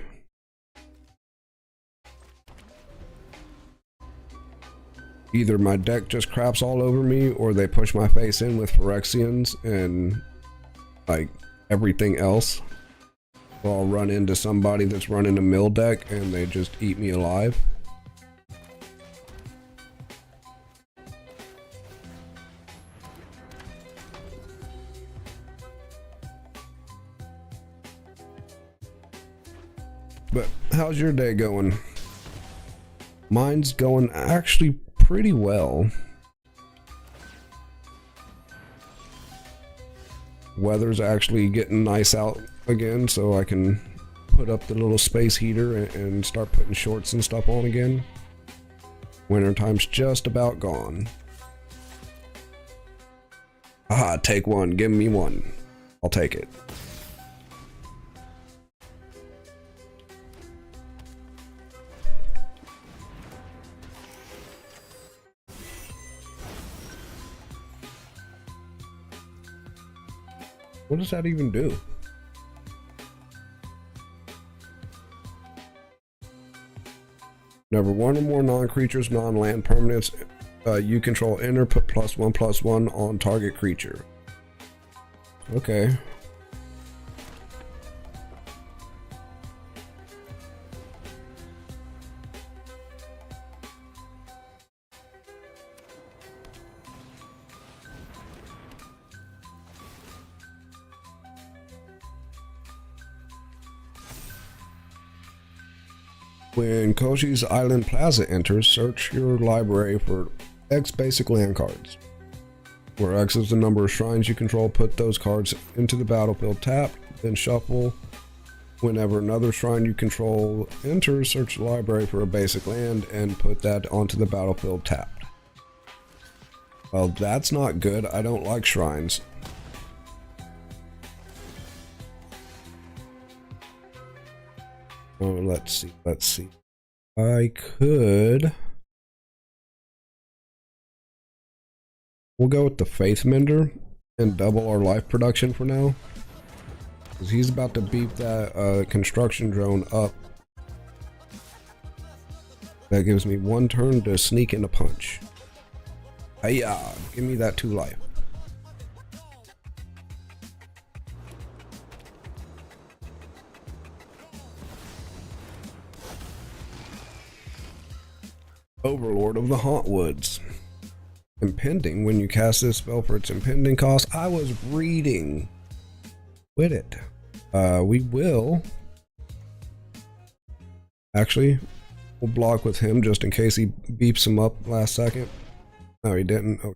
Either my deck just craps all over me or they push my face in with Phyrexians and like everything else. Or I'll run into somebody that's running a mill deck and they just eat me alive. But how's your day going? Mine's going actually pretty well. Weather's actually getting nice out again, so I can put up the little space heater and start putting shorts and stuff on again. Winter time's just about gone. Ah, take one. Give me one. I'll take it. What does that even do? Whenever one or more non-creatures, non-land permanents you control enter, put +1/+1 on target creature. Okay. When Koshi's Island Plaza enters, search your library for X basic land cards. Where X is the number of shrines you control, put those cards into the battlefield tapped, then shuffle. Whenever another shrine you control enters, search the library for a basic land and put that onto the battlefield tapped. Well, that's not good. I don't like shrines. Oh, let's see. I could... We'll go with the Faith Mender and double our life production for now. Because he's about to beat that construction drone up. That gives me one turn to sneak in a punch. Hiya! Give me that 2 life. Overlord of the Hauntwoods. Impending. When you cast this spell for its impending cost. I was reading. Quit it. We will. Actually, we'll block with him just in case he beeps him up last second. No, he didn't. Okay.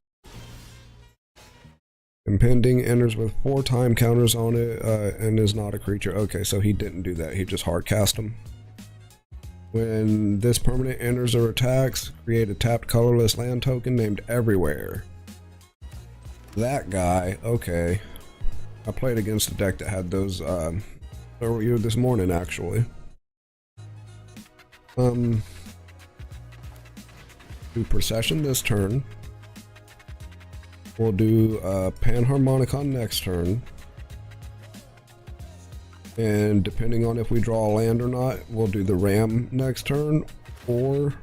Impending enters with 4 time counters on it and is not a creature. Okay, so he didn't do that. He just hard cast him. When this permanent enters or attacks, create a tapped colorless land token named Everywhere. That guy, okay. I played against a deck that had those earlier this morning, actually. Do Procession this turn. We'll do Panharmonicon next turn. And depending on if we draw a land or not, we'll do the Ram next turn, or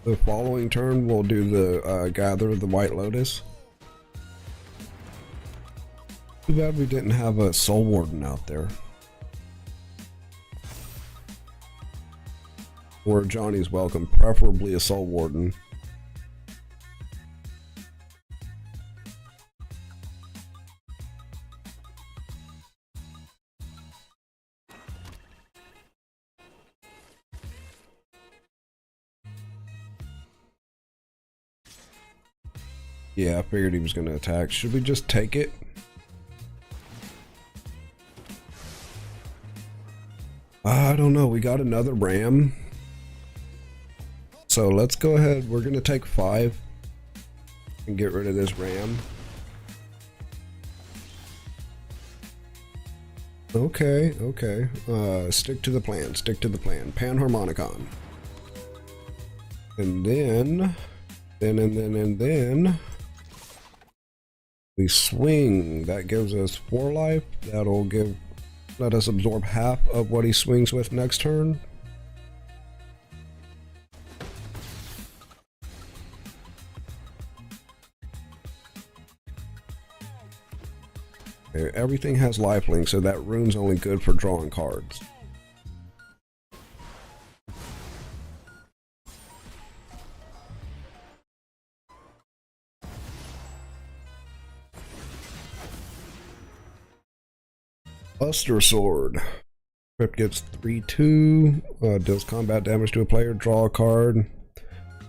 the following turn we'll do the Gather of the White Lotus. Too bad we didn't have a Soul Warden out there. Or Johnny's Welcome, preferably a Soul Warden. Yeah, I figured he was going to attack. Should we just take it? I don't know. We got another Ram. So let's go ahead. We're going to take 5 and get rid of this Ram. Okay, okay. Stick to the plan. Stick to the plan. Panharmonicon. And then we swing. That gives us 4 life. That'll let us absorb half of what he swings with next turn. Okay, everything has lifelink, so that rune's only good for drawing cards. Buster Sword. Crypt gets 3/2, does combat damage to a player, draw a card,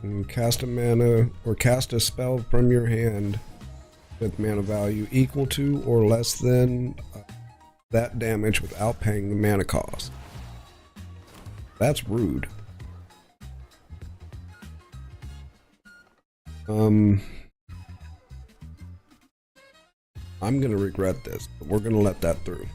and cast a mana or cast a spell from your hand with mana value equal to or less than that damage without paying the mana cost. That's rude. I'm gonna regret this, but we're gonna let that through.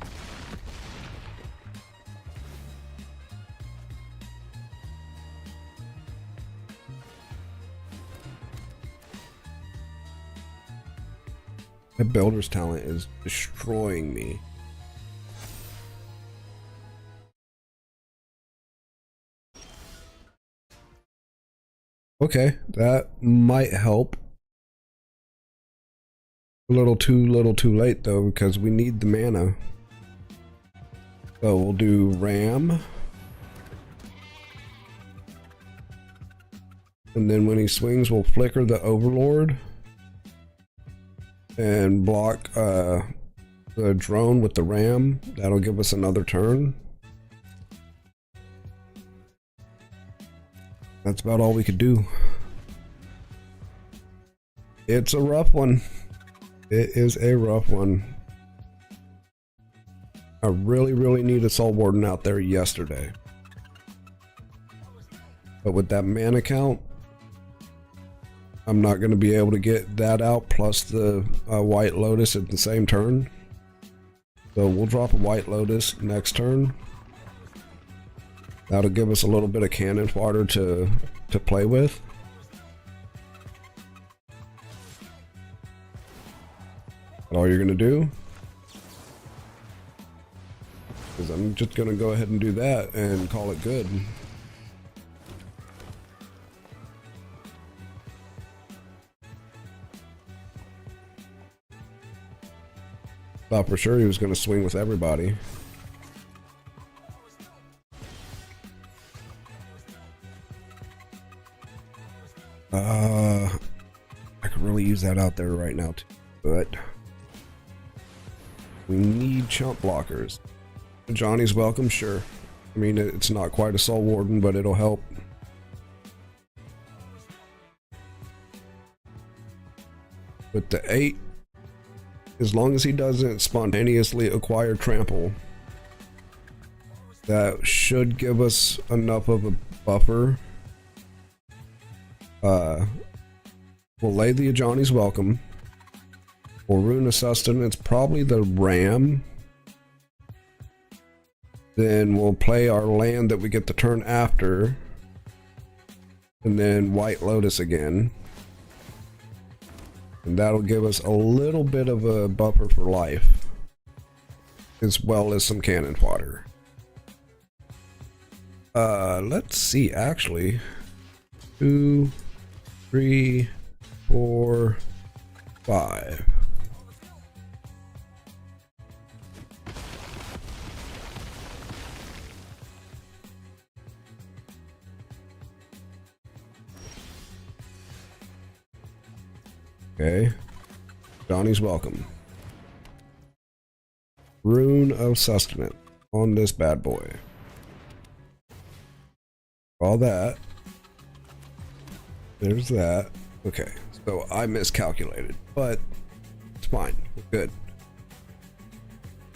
My builder's talent is destroying me. Okay, that might help. A little too late though, because we need the mana. So we'll do Ram. And then when he swings, we'll flicker the Overlord. And block the drone with the Ram. That'll give us another turn. That's about all we could do. It's a rough one. It is a rough one. I really need a Soul Warden out there yesterday. But with that mana count, I'm not going to be able to get that out plus the White Lotus at the same turn. So we'll drop a White Lotus next turn. That'll give us a little bit of cannon fodder to play with. All you're gonna do is I'm just gonna go ahead and do that and call it good. Thought for sure he was gonna swing with everybody. I could really use that out there right now too, but we need chump blockers. Johnny's welcome, sure. I mean, it's not quite a Soul Warden, but it'll help. With the 8, as long as he doesn't spontaneously acquire trample, that should give us enough of a buffer. We'll lay the Johnny's welcome. We'll rune a sustenance, probably the Ram. Then we'll play our land that we get the turn after. And then White Lotus again. And that'll give us a little bit of a buffer for life. As well as some cannon fodder. Let's see, actually. 2, 3, 4, 5. Okay. Johnny's welcome. Rune of Sustenance on this bad boy. All that. There's that. Okay, so I miscalculated, but it's fine. We're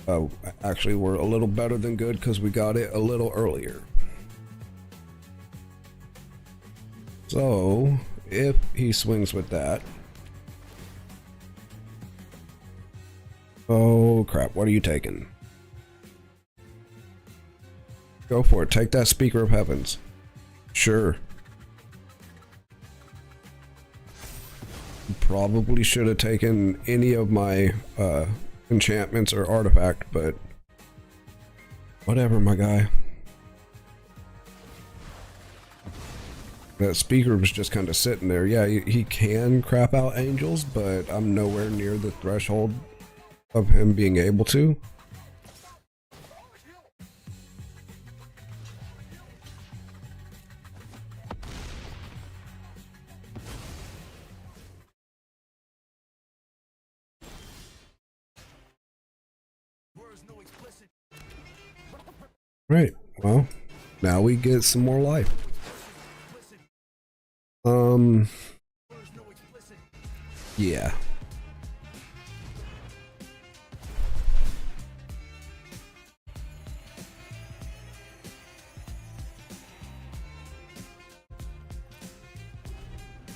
good. Actually, we're a little better than good because we got it a little earlier. So, if he swings with that. Oh crap, what are you taking? Go for it. Take that Speaker of Heavens. Sure. Probably should have taken any of my enchantments or artifact, but whatever, my guy. That Speaker was just kind of sitting there. Yeah, he can crap out angels, but I'm nowhere near the threshold of him being able to. Right, well, now we get some more life. Yeah.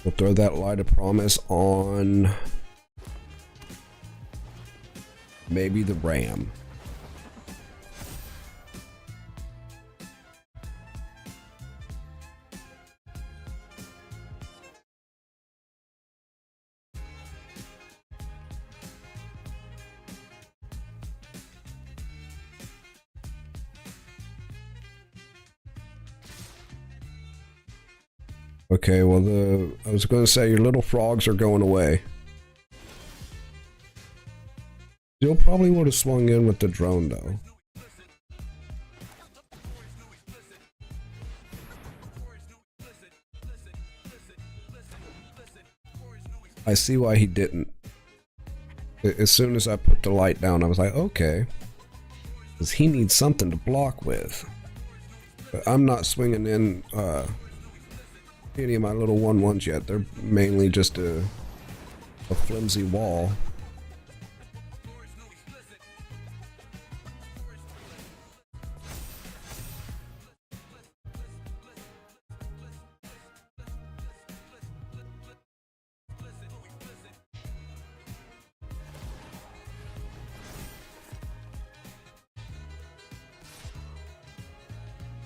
We'll throw that light of promise on maybe the ram. Okay, well I was going to say your little frogs are going away. You'll probably would have swung in with the drone though. I see why he didn't. As soon as I put the light down, I was like, okay. Because he needs something to block with. But I'm not swinging in any of my little 1-1s yet. They're mainly just a flimsy wall.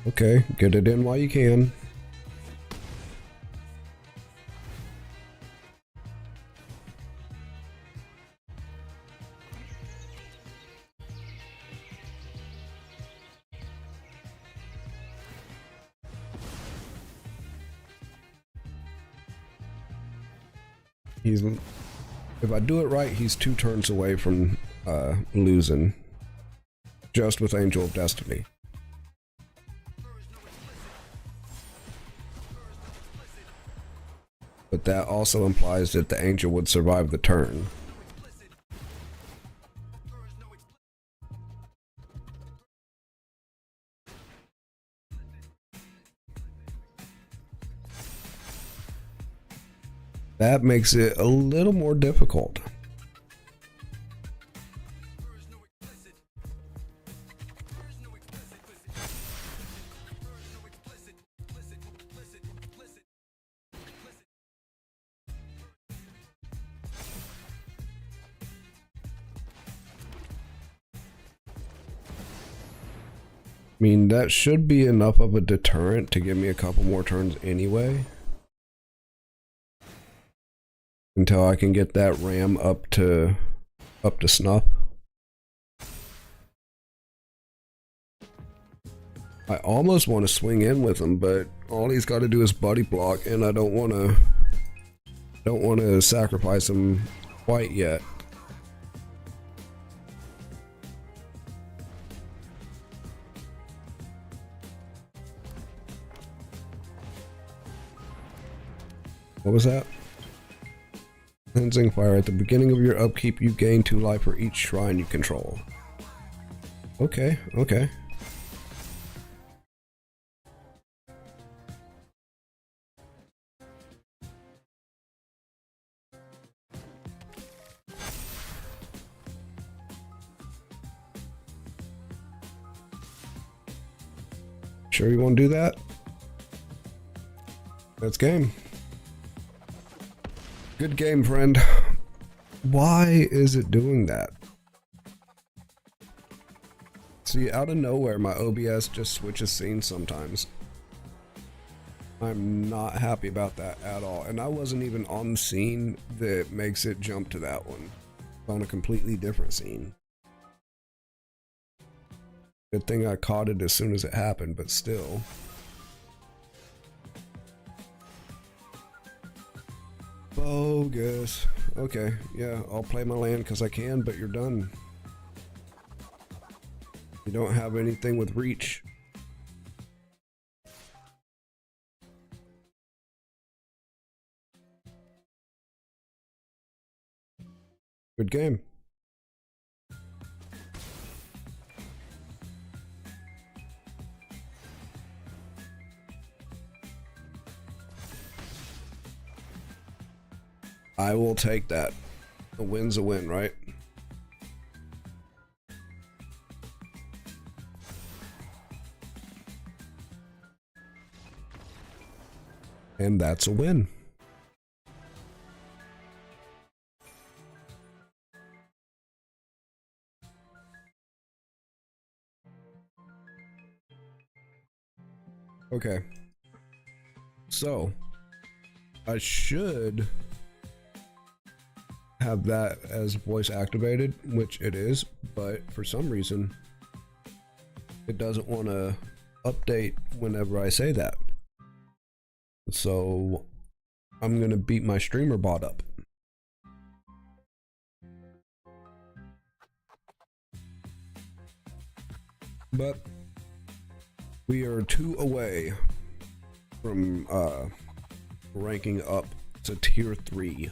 Okay, get it in while you can. If I do it right, he's 2 turns away from losing. Just with Angel of Destiny. But that also implies that the Angel would survive the turn. That makes it a little more difficult. I mean, that should be enough of a deterrent to give me a couple more turns anyway. Until I can get that ram up to snuff. I almost want to swing in with him, but all he's got to do is buddy block, and I don't want to sacrifice him quite yet. What was that? Cleansing fire. At the beginning of your upkeep, you gain 2 life for each shrine you control. Okay, okay. Sure you want to do that? That's game. Good game, friend. Why is it doing that? See, out of nowhere, my OBS just switches scenes sometimes. I'm not happy about that at all. And I wasn't even on the scene that makes it jump to that one. On a completely different scene. Good thing I caught it as soon as it happened, but still. Bogus. Okay, yeah, I'll play my land because I can, but you're done. You don't have anything with reach. Good game. I will take that. A win's a win, right? And that's a win. Okay. So I should have that as voice activated, which it is, but for some reason it doesn't want to update whenever I say that. So I'm gonna beat my streamer bot up. But we are 2 away from ranking up to tier 3.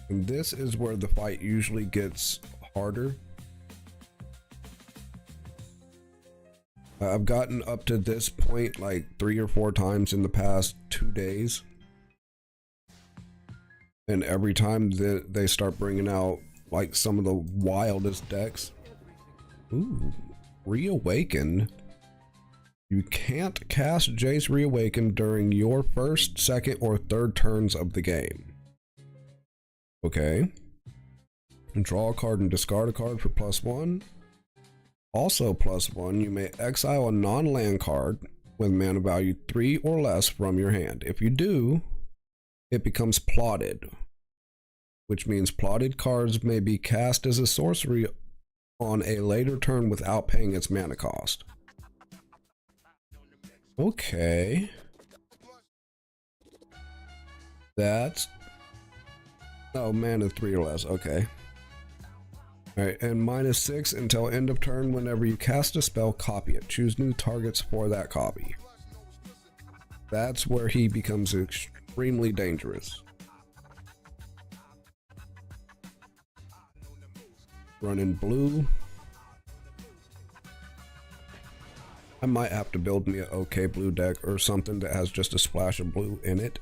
And this is where the fight usually gets harder. I've gotten up to this point like 3 or 4 times in the past 2 days. And every time that they start bringing out like some of the wildest decks. Ooh, Reawaken. You can't cast Jace Reawaken during your first, second, or third turns of the game. Okay. Draw a card and discard a card for +1. Also +1, you may exile a non-land card with mana value 3 or less from your hand. If you do, it becomes plotted, which means plotted cards may be cast as a sorcery on a later turn without paying its mana cost. Okay. That's... oh, mana 3 or less. Okay. Alright, and -6 until end of turn. Whenever you cast a spell, copy it. Choose new targets for that copy. That's where he becomes extremely dangerous. Running blue. I might have to build me an okay blue deck or something that has just a splash of blue in it.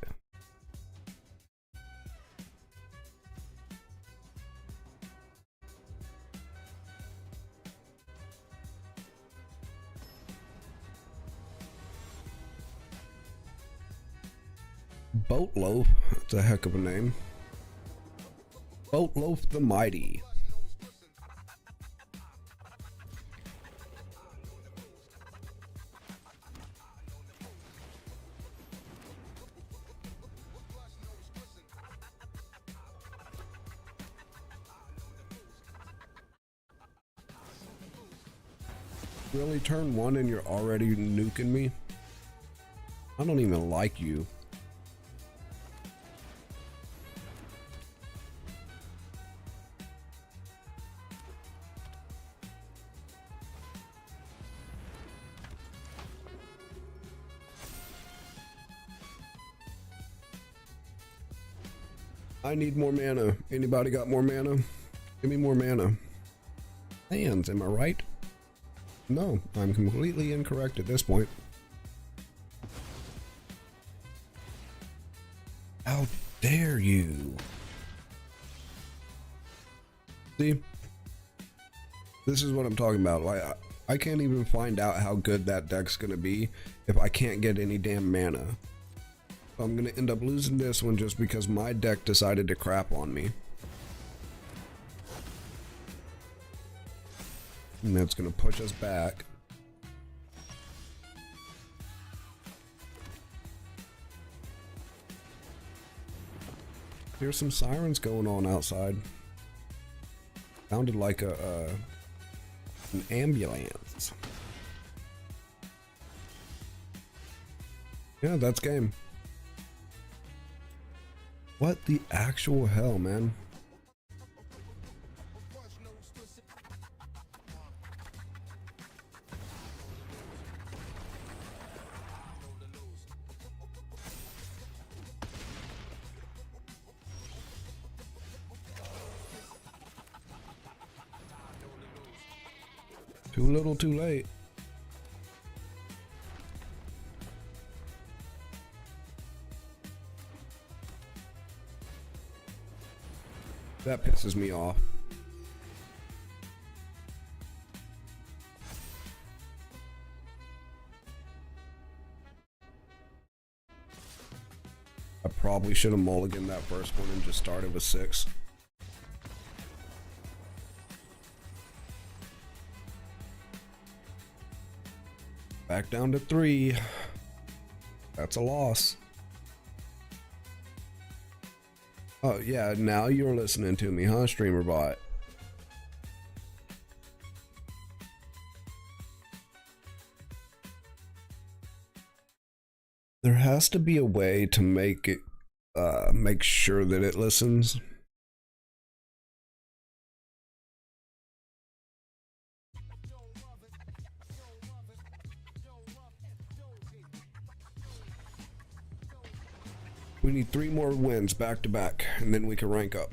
Boatloaf, that's a heck of a name. Boatloaf the Mighty. Really, turn 1 and you're already nuking me? I don't even like you. I need more mana. Anybody got more mana? Give me more mana. Hands, am I right? No, I'm completely incorrect at this point. How dare you? See? This is what I'm talking about. Like, I can't even find out how good that deck's gonna be if I can't get any damn mana. I'm gonna end up losing this one just because my deck decided to crap on me. And that's gonna push us back. There's some sirens going on outside. Sounded like an ambulance. Yeah, that's game. What the actual hell, man? Too little, too late. That pisses me off. I probably should have mulliganed that first one and just started with 6. Back down to 3. That's a loss. Oh yeah, now you're listening to me, huh, streamer bot? There has to be a way to make it make sure that it listens. We need 3 more wins back to back, and then we can rank up.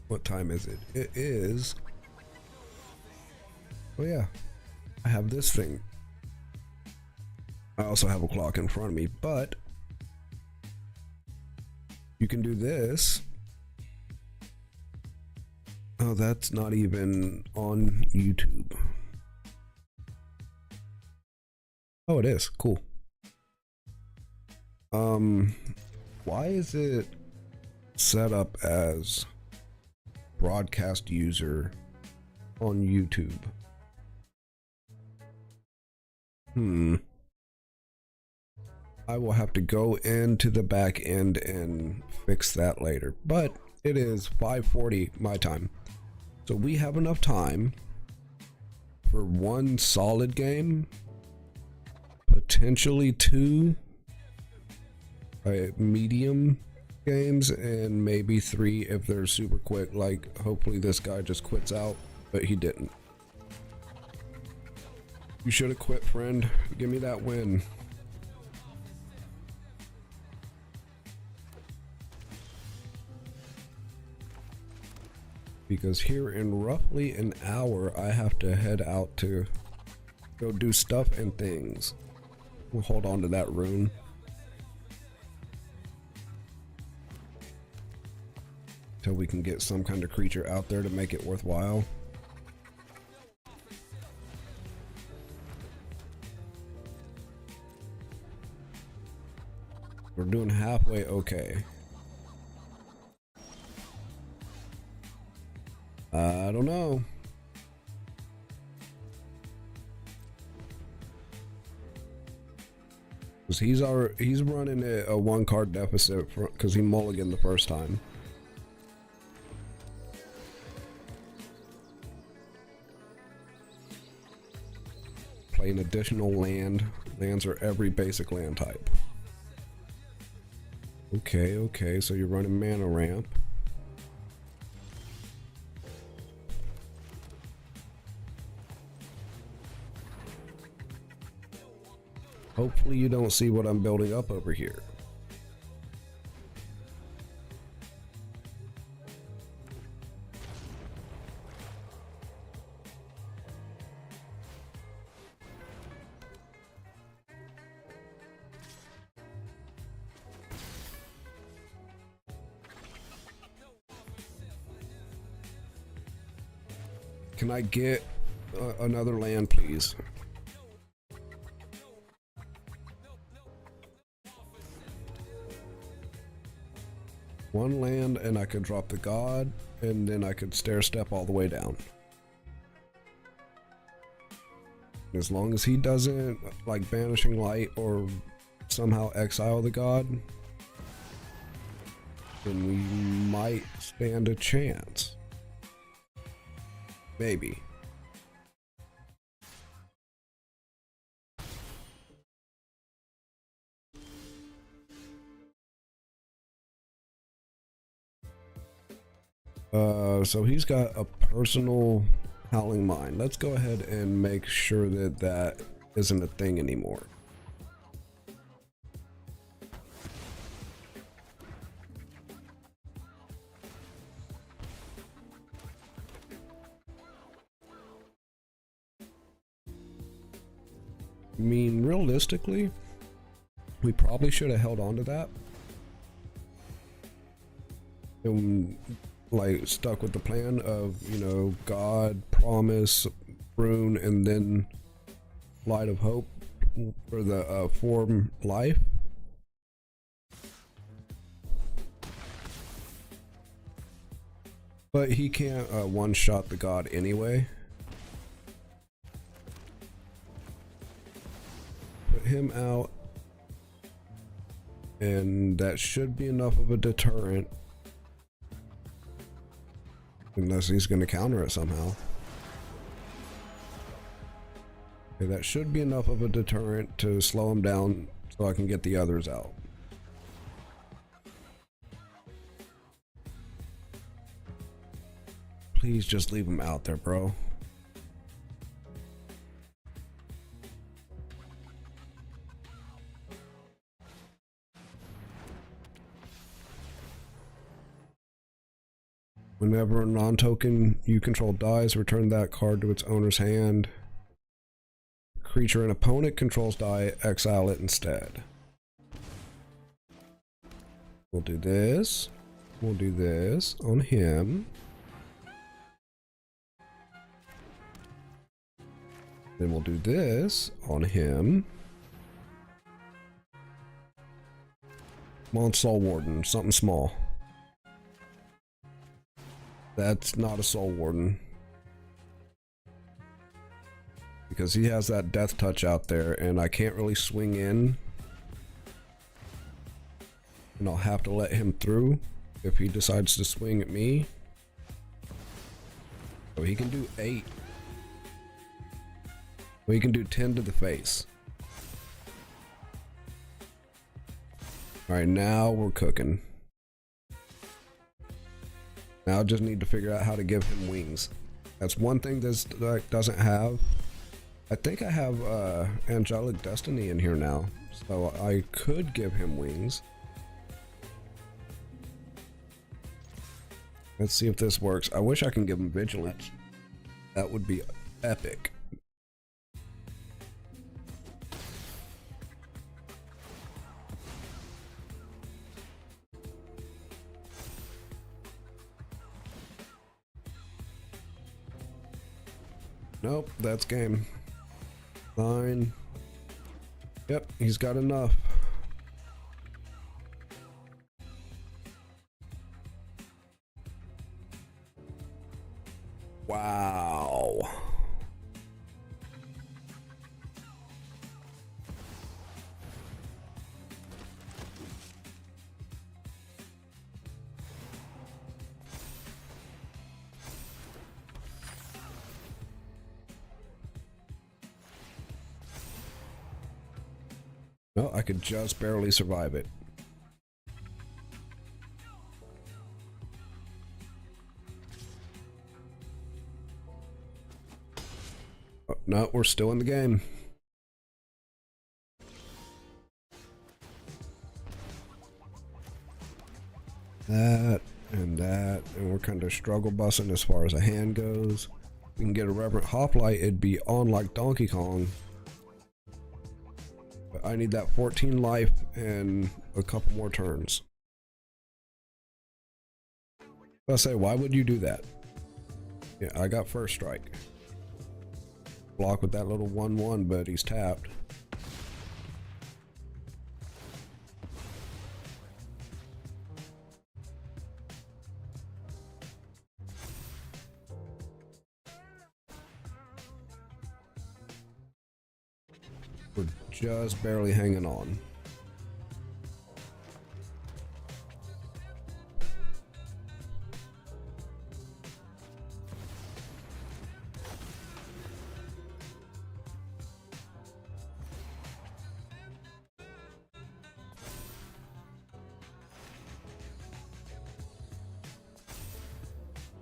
What time is it? It is... Oh yeah, I have this thing. I also have a clock in front of me, but you can do this. Oh, that's not even on YouTube. Oh, it is. Cool. Why is it set up as broadcast user on YouTube? I will have to go into the back end and fix that later, but it is 5:40 my time. So we have enough time for 1 solid game, potentially 2 medium games, and maybe 3 if they're super quick. Like, hopefully this guy just quits out, but he didn't. You should have quit, friend. Give me that win. Because here in roughly an hour, I have to head out to go do stuff and things. We'll hold on to that rune. Till we can get some kind of creature out there to make it worthwhile. We're doing halfway okay. I don't know. Cause he's running a 1 card deficit because he mulliganed the first time. Playing additional land. Lands are every basic land type. Okay, so you're running mana ramp. Hopefully you don't see what I'm building up over here. Can I get another land, please? One land and I could drop the god, and then I could stair step all the way down. As long as he doesn't like banishing light or somehow exile the god, then we might stand a chance. Maybe. So he's got a personal Howling Mine. Let's go ahead and make sure that that isn't a thing anymore. I mean, realistically, we probably should have held on to that. And like stuck with the plan of, you know, God, promise, rune, and then light of hope for the form life. But he can't one-shot the god anyway. Put him out. And that should be enough of a deterrent. Unless he's going to counter it somehow. Okay, that should be enough of a deterrent to slow him down so I can get the others out. Please just leave him out there, bro. Whenever a non-token you control dies, return that card to its owner's hand. Creature an opponent controls die, exile it instead. We'll do this. We'll do this on him. Then we'll do this on him. Come on, Soul Warden, something small. That's not a Soul Warden. Because he has that death touch out there and I can't really swing in. And I'll have to let him through if he decides to swing at me. So he can do 8. Well, he can do 10 to the face. Alright, now we're cooking. Now I just need to figure out how to give him wings. That's one thing this deck doesn't have. I think I have Angelic Destiny in here now, so I could give him wings. Let's see if this works. I wish I can give him Vigilance. That would be epic. Nope, that's game. Fine. Yep, he's got enough. Wow. No, I could just barely survive it. Oh, no, we're still in the game. That, and we're kind of struggle bussing as far as a hand goes. We can get a Reverent Hoplite, it'd be on like Donkey Kong. But I need that 14 life and a couple more turns. I say, why would you do that? Yeah, I got first strike. Block with that little 1/1, but he's tapped. We're just barely hanging on.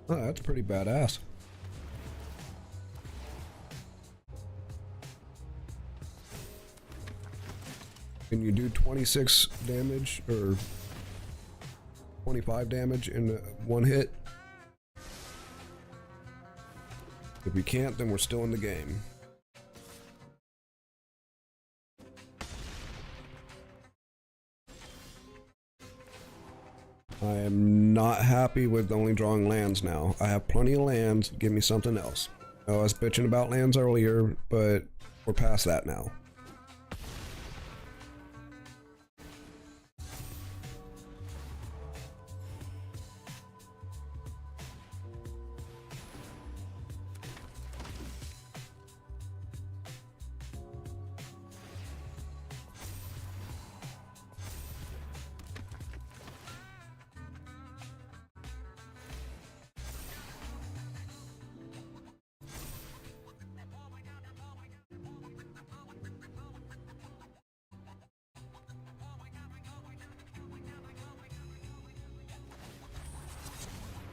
Oh, that's pretty badass. Can you do 26 damage or 25 damage in one hit? If you can't, then we're still in the game. I am not happy with only drawing lands now. I have plenty of lands. Give me something else. I was bitching about lands earlier, but we're past that now.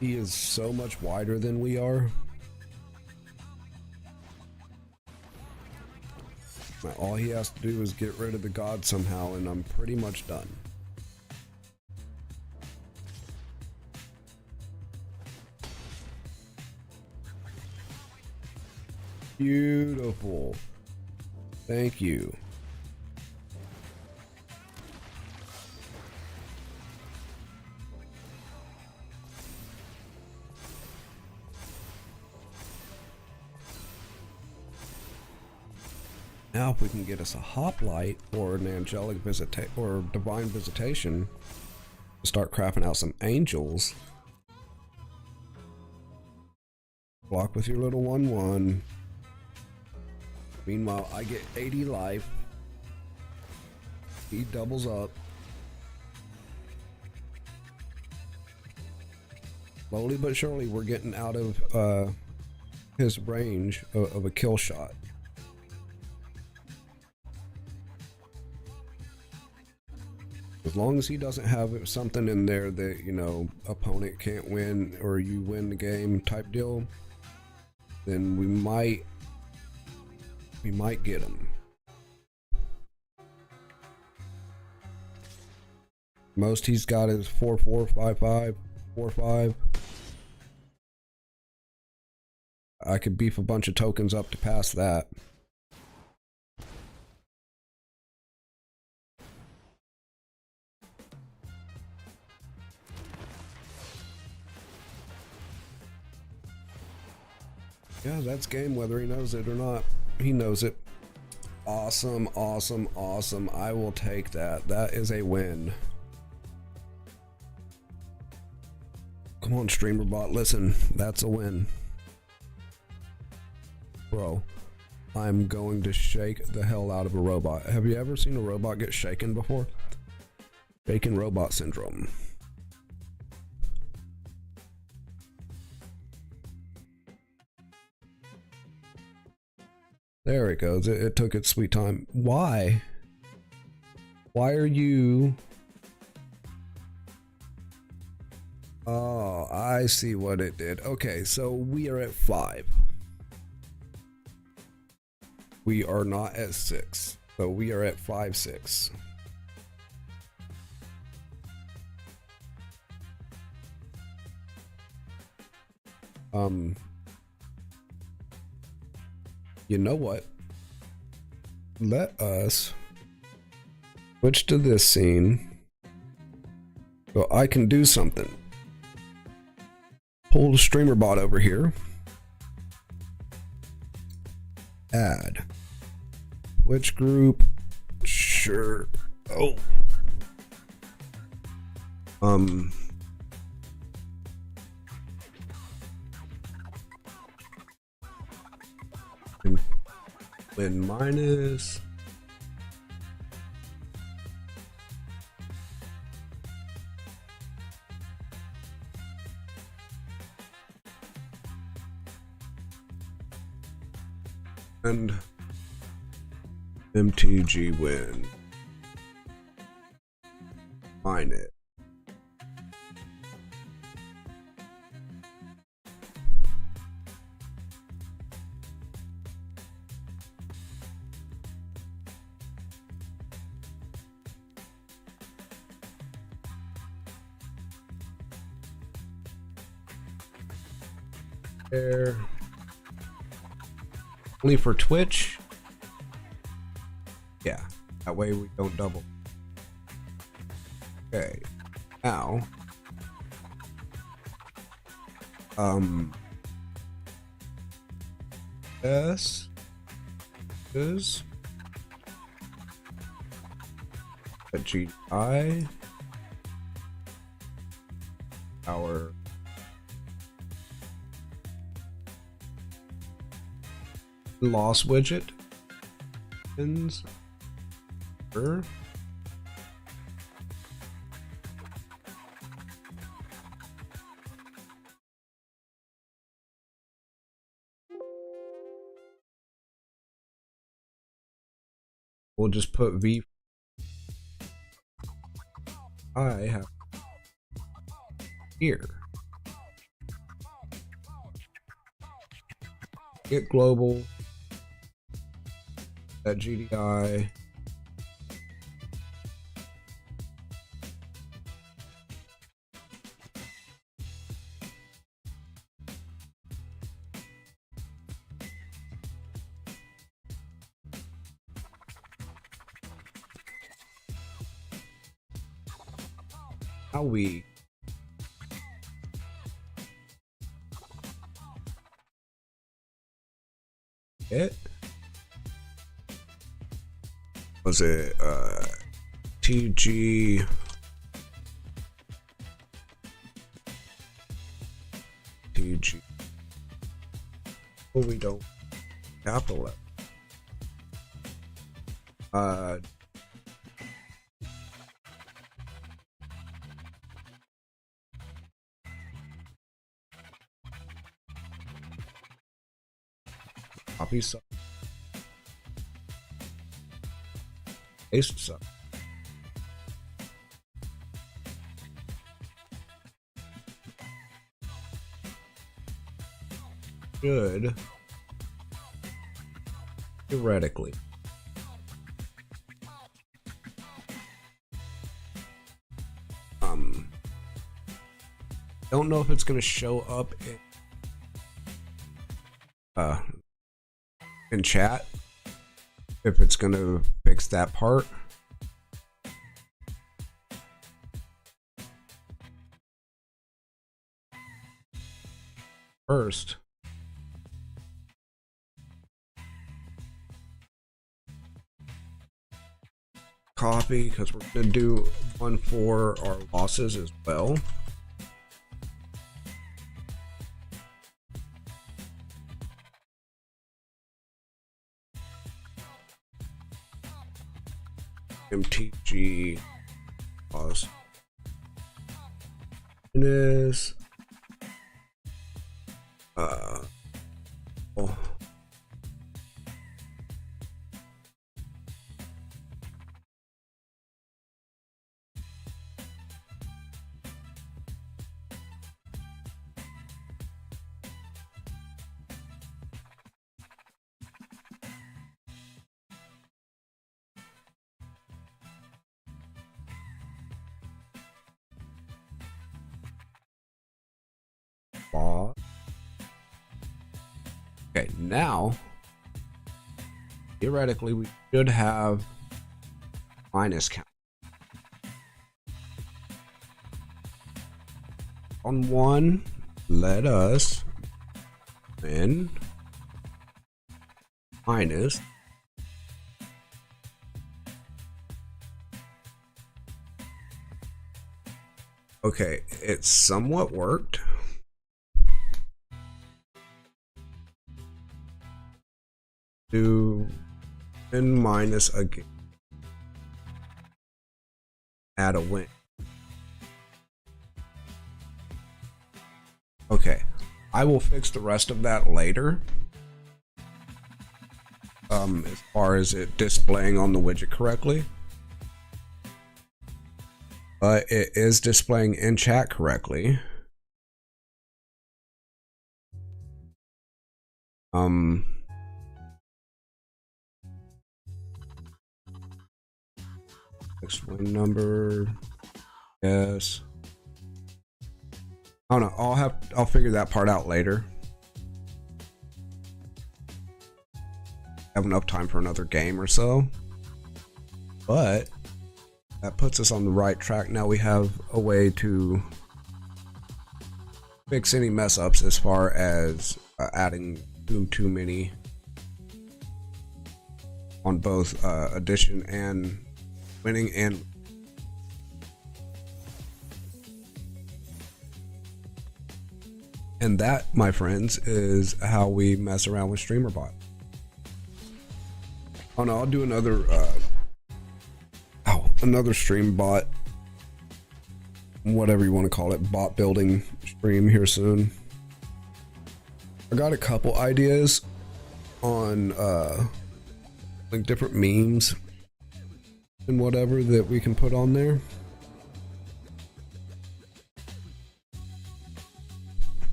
He is so much wider than we are. All he has to do is get rid of the god somehow, and I'm pretty much done. Beautiful. Thank you. Now if we can get us a hoplite or an angelic visitation or divine visitation, start crafting out some angels. Block with your little 1/1. Meanwhile, I get 80 life. He doubles up. Slowly but surely, we're getting out of his range of a kill shot. As long as he doesn't have something in there that, you know, opponent can't win or you win the game type deal, then we might get him. Most he's got is 4/4, 5/5, 4/5. I could beef a bunch of tokens up to pass that. Yeah, that's game whether he knows it or not. He knows it. Awesome, awesome, awesome. I will take that. That is a win. Come on, streamer bot. Listen, that's a win. Bro, I'm going to shake the hell out of a robot. Have you ever seen a robot get shaken before? Shaken robot syndrome. There it goes. It took its sweet time. Why? Why are you... Oh, I see what it did. Okay, so we are at 5. We are not at 6. So we are at 5/6. You know what? Let us switch to this scene so I can do something. Pull the streamer bot over here. Add. Which group? Sure. Oh. Win minus. And MTG win. Mine it. There. Only for Twitch. Yeah, that way we don't double. Okay, now, this is a GI, our loss widget, pins, we'll just put V. I have here. Get global. That GDI. How we it was it TG TG. Well, we don't capital it. Copy some. Paste some. Should theoretically don't know if it's going to show up in chat, if it's going to fix that part. First, copy, because we're going to do one for our losses as well. MTG loss is oh. Okay, now theoretically we should have minus count on one. Let us win minus okay, it somewhat worked. Do n minus a game, add a win. Okay, I will fix the rest of that later. As far as it displaying on the widget correctly, but it is displaying in chat correctly. Next win number, yes. I don't know. I'll figure that part out later. Have enough time for another game or so, but that puts us on the right track. Now we have a way to fix any mess ups as far as adding too many on both addition and winning, and that, my friends, is how we mess around with StreamerBot. Oh no, I'll do another another stream bot, whatever you want to call it, bot building stream here soon. I got a couple ideas on like different memes and whatever that we can put on there.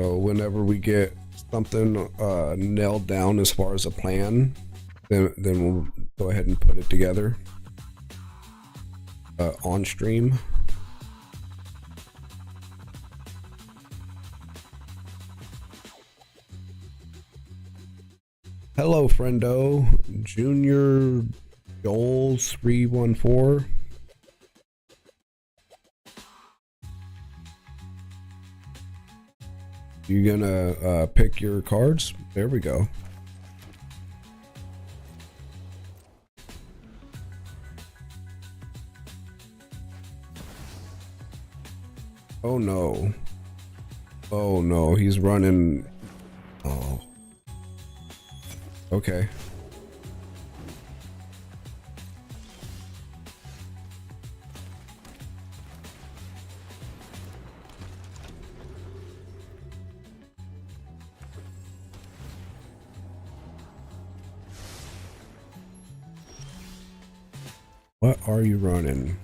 So whenever we get something nailed down as far as a plan, then we'll go ahead and put it together on stream. Hello, friendo. Junior Joel 314. You gonna pick your cards? There we go. Oh no. Oh no, he's running. Oh. Okay. What are you running?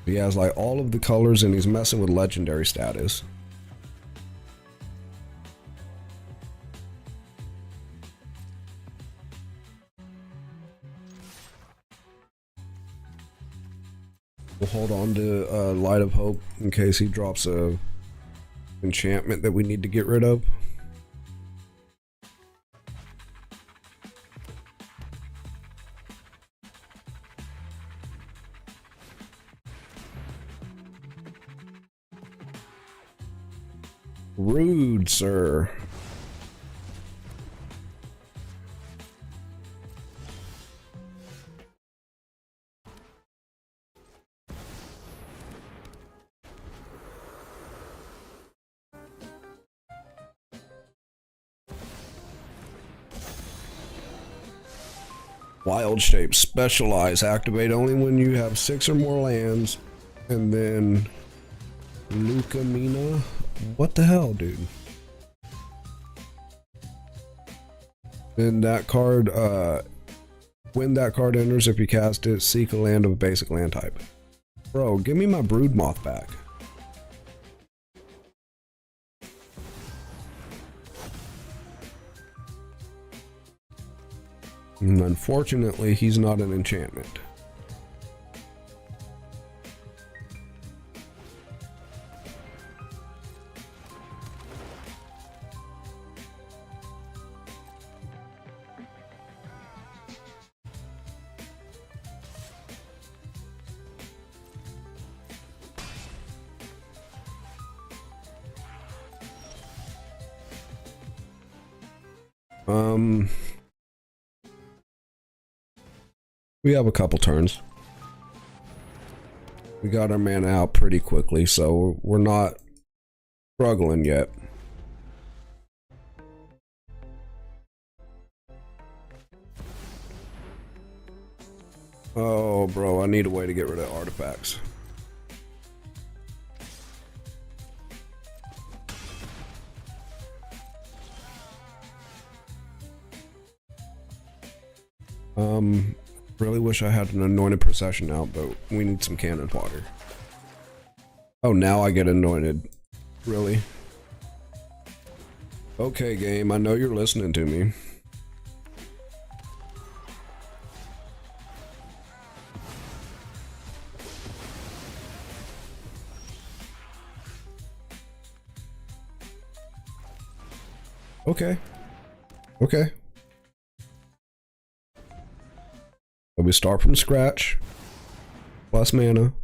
He has like all of the colors and he's messing with legendary status. We'll hold on to Light of Hope in case he drops a enchantment that we need to get rid of. Rude, sir. Wild Shape Specialize. Activate only when you have 6 or more lands. And then Lucamina. What the hell, dude? And that card, when that card enters, if you cast it, seek a land of a basic land type. Bro, give me my Broodmoth back. And unfortunately, he's not an enchantment. We have a couple turns. We got our mana out pretty quickly, so we're not struggling yet. Oh, bro, I need a way to get rid of artifacts. Really wish I had an anointed procession out, but we need some cannon fodder. Oh, now I get anointed. Really? Okay, game, I know you're listening to me. Okay. Okay. So we start from scratch. Plus mana.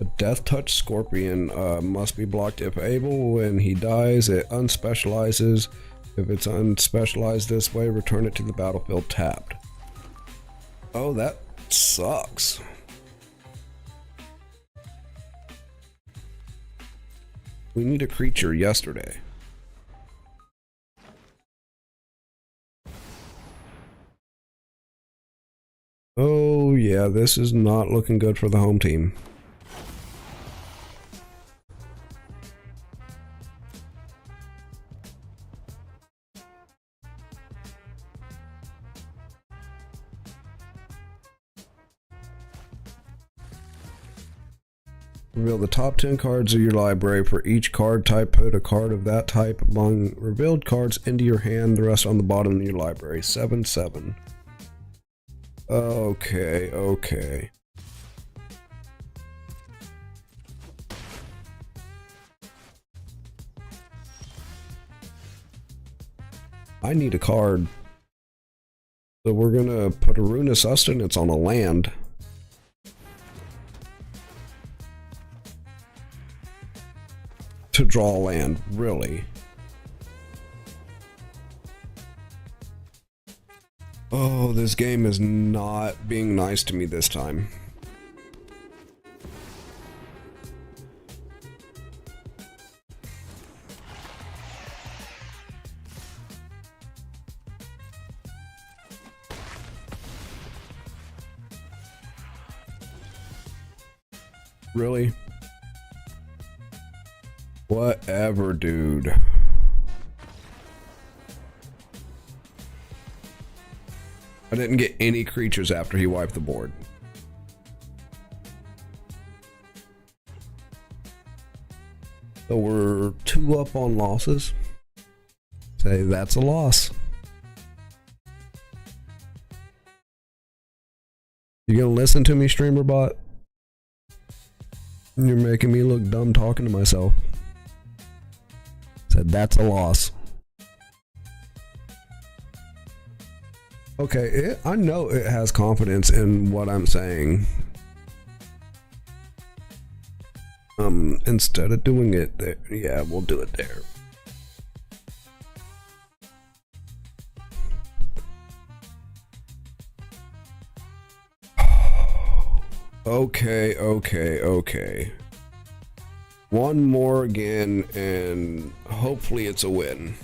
A Death Touch Scorpion must be blocked if able. When he dies, it unspecializes. If it's unspecialized this way, return it to the battlefield tapped. Oh, that sucks. We need a creature yesterday. Oh yeah, this is not looking good for the home team. Reveal the top 10 cards of your library. For each card type, put a card of that type among revealed cards into your hand, the rest on the bottom of your library. 7/7. Okay, okay. I need a card. So we're gonna put a Runa Sustenance on a land. To draw land, really. Oh, this game is not being nice to me this time. Really? Whatever, dude. I didn't get any creatures after he wiped the board. So we're 2 up on losses. Say that's a loss. You gonna listen to me, streamer bot? You're making me look dumb talking to myself. Said that's a loss. Okay, I know it has confidence in what I'm saying. Instead of doing it there, yeah, we'll do it there. Okay, okay, okay. One more again, and hopefully it's a win.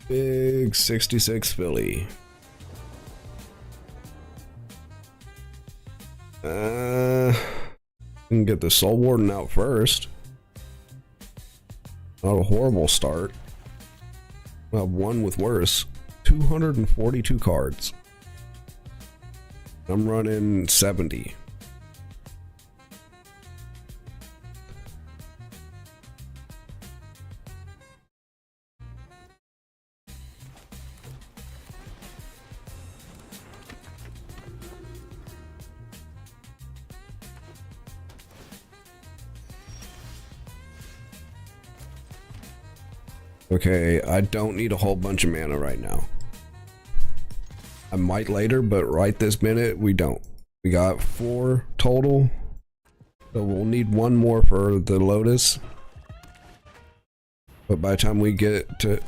Big 66 Philly. Can get the Soul Warden out first. Not a horrible start. I have one with worse. 242 cards. I'm running 70. Okay, I don't need a whole bunch of mana right now. I might later, but right this minute, we don't. We got 4 total. So we'll need 1 more for the Lotus. But by the time we get to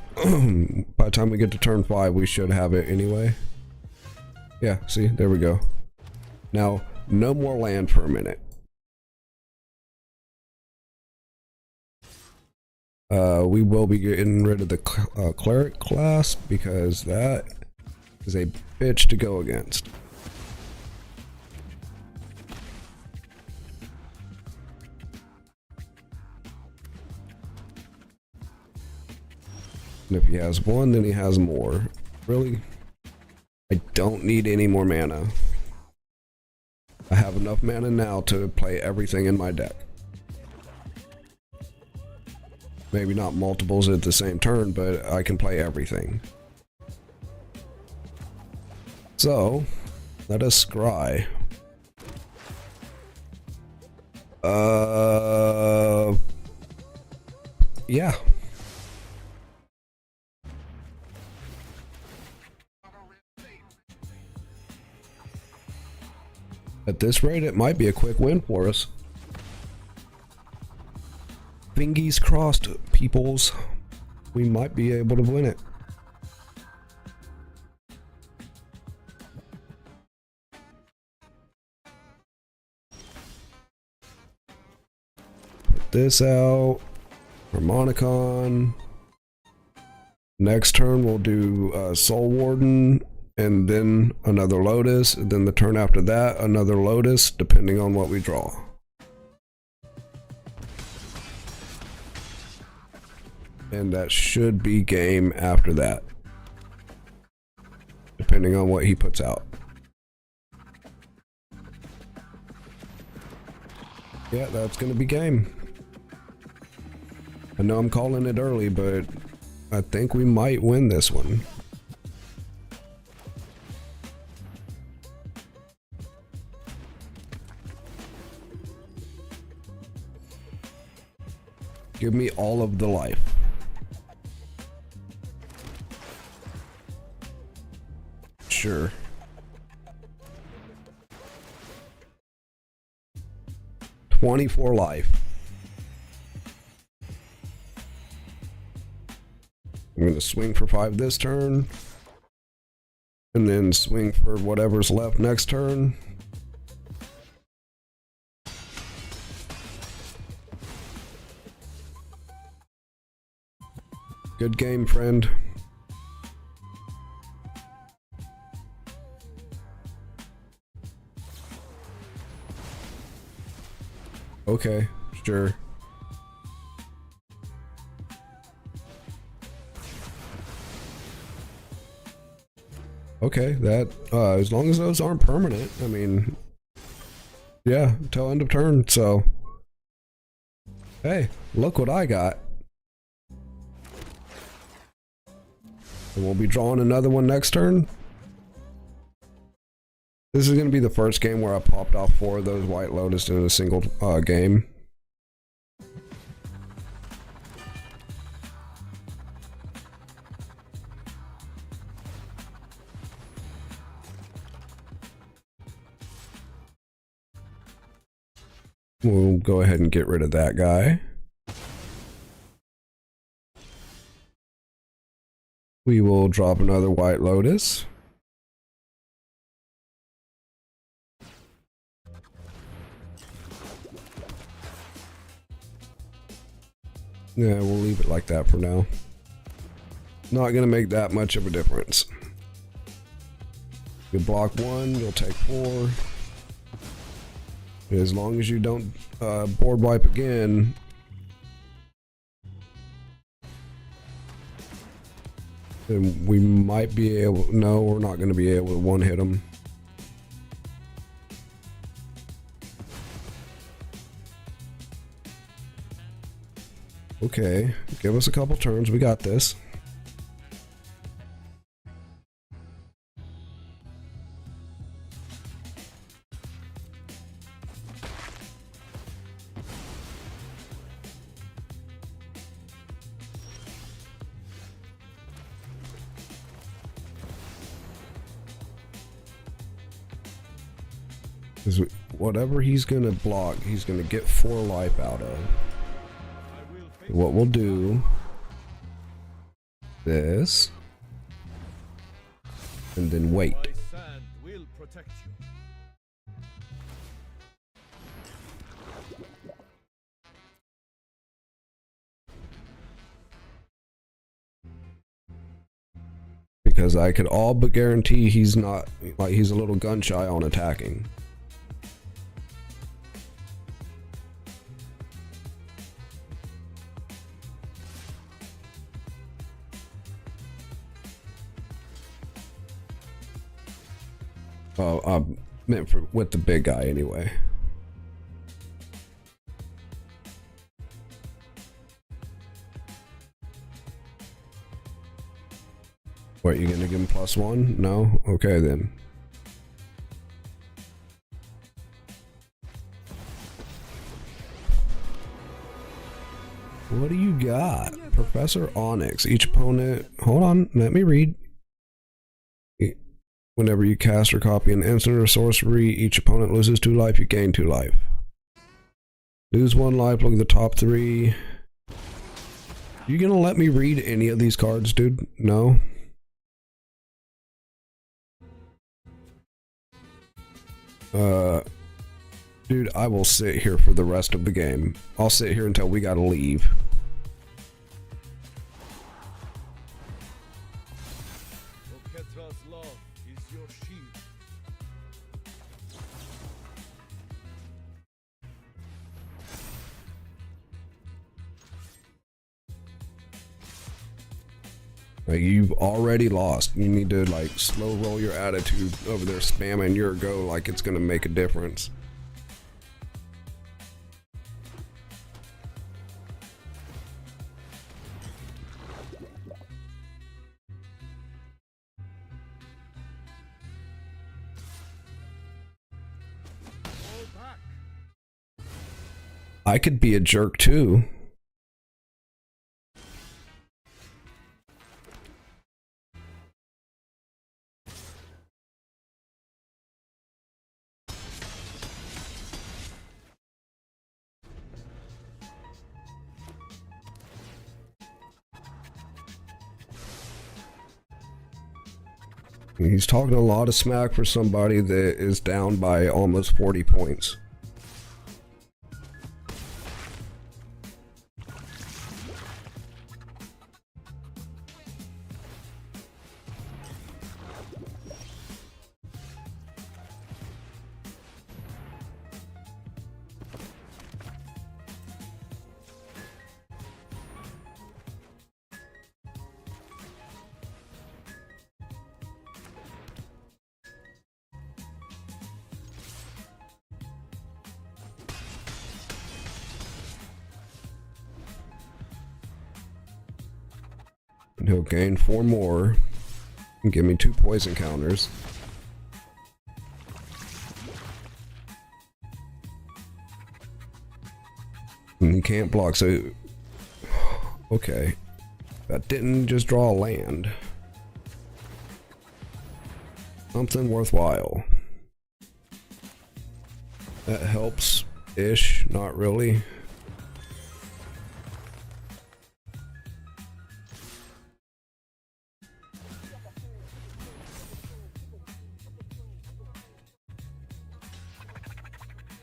turn 5, we should have it anyway. Yeah, see, there we go. Now, no more land for a minute. We will be getting rid of the cleric class because that is a bitch to go against. And if he has 1, then he has more. Really? I don't need any more mana. I have enough mana now to play everything in my deck. Maybe not multiples at the same turn, but I can play everything. So, let us scry. Yeah. At this rate, it might be a quick win for us. Fingies crossed, peoples. We might be able to win it. Put this out. Harmonicon. Next turn we'll do Soul Warden, and then another Lotus, and then the turn after that another Lotus, depending on what we draw. And that should be game after that, depending on what he puts out. Yeah, that's gonna be game. I know I'm calling it early, but I think we might win this one. Give me all of the life. Sure. $24 life. I'm going to swing for 5 this turn, and then swing for whatever's left next turn. Good game, friend. Okay, sure. Okay, that, as long as those aren't permanent, I mean, yeah, till end of turn, so. Hey, look what I got. And we'll be drawing another one next turn. This is going to be the first game where I popped off 4 of those White Lotus in a single game. We'll go ahead and get rid of that guy. We will drop another White Lotus. Yeah, we'll leave it like that for now. Not gonna make that much of a difference. You block 1, you'll take 4. As long as you don't board wipe again. Then we might be able, no, we're not going to be able to one-hit them. Okay, give us a couple turns, we got this. Whatever he's gonna block, he's gonna get 4 life out of. What we'll do, this, and then wait. Because I could all but guarantee he's not, like, he's a little gun shy on attacking. Oh, I meant for with the big guy anyway. What, you gonna give him +1? No? Okay then. What do you got? Professor Onyx. Each opponent, hold on, let me read. Whenever you cast or copy an instant or sorcery, each opponent loses 2 life, you gain 2 life. Lose 1 life, look at the top 3. You gonna let me read any of these cards, dude? No? Dude, I will sit here for the rest of the game. I'll sit here until we gotta leave. Oketra's love is your shield. Like, you've already lost. You need to, like, slow roll your attitude over there spamming your go like it's gonna make a difference. Fall back. I could be a jerk too. He's talking a lot of smack for somebody that is down by almost 40 points. And he'll gain 4 more and give me 2 poison counters. And he can't block, so... Okay. That didn't just draw a land. Something worthwhile. That helps-ish, not really.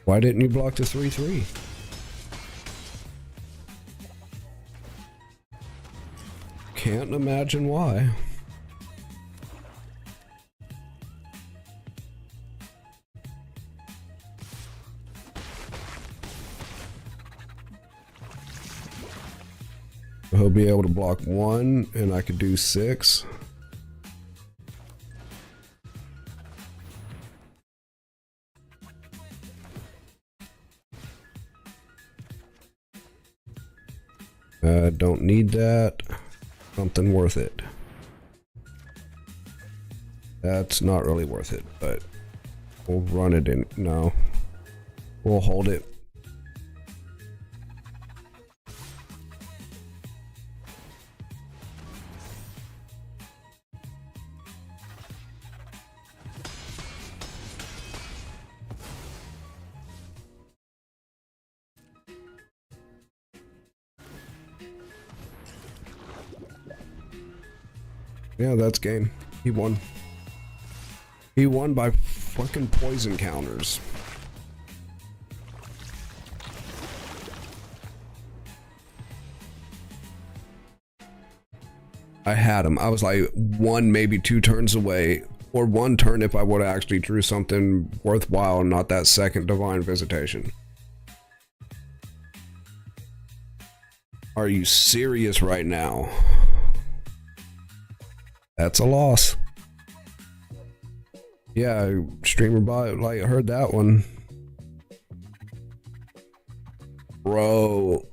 Why didn't you block the 3/3? Can't imagine why. He'll be able to block 1, and I could do 6. Don't need that. Something worth it. That's not really worth it, but we'll run it in. No. We'll hold it. Yeah, that's game. He won. He won by fucking poison counters. I had him. I was like 1, maybe 2 turns away, or 1 turn if I would have actually drew something worthwhile and not that second divine visitation. Are you serious right now? That's a loss. Yeah, streamer bot, like, heard that one. Bro,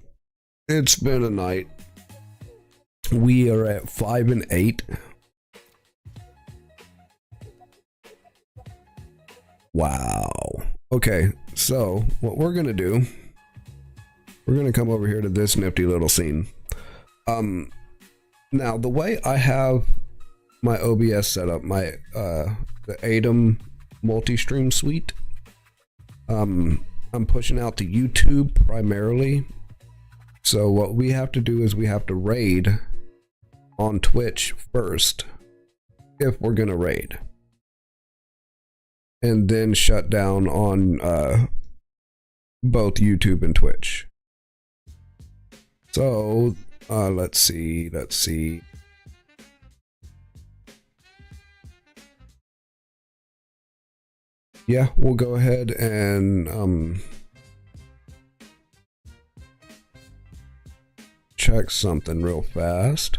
it's been a night. We are at 5 and 8. Wow. Okay, so what we're gonna do, we're gonna come over here to this nifty little scene. Now the way I have my OBS setup, my the ADAM multi-stream suite, I'm pushing out to YouTube primarily, So what we have to do is we have to raid on Twitch first, if we're gonna raid, and then shut down on both YouTube and Twitch. So let's see. Yeah, we'll go ahead and check something real fast.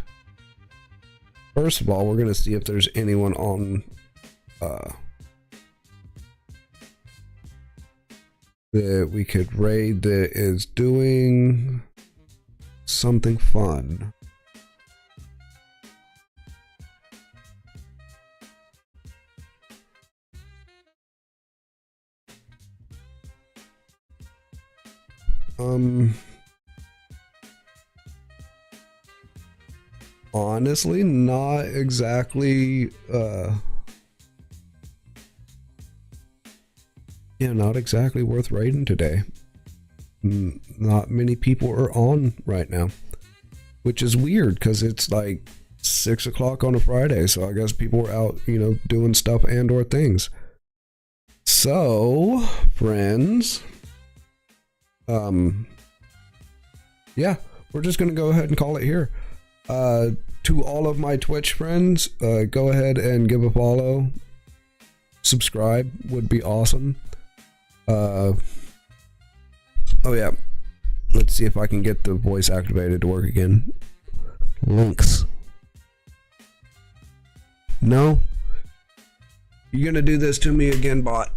First of all, we're gonna see if there's anyone on that we could raid that is doing something fun. Honestly, not exactly yeah, not exactly worth raiding today. Not many people are on right now, which is weird because it's like 6 o'clock on a Friday, so I guess people are out, you know, doing stuff and or things. So, friends, yeah, we're just gonna go ahead and call it here. To all of my Twitch friends, go ahead and give a follow. Subscribe would be awesome. Oh yeah, let's see if I can get the voice activated to work again. Links. No? You're gonna do this to me again, bot?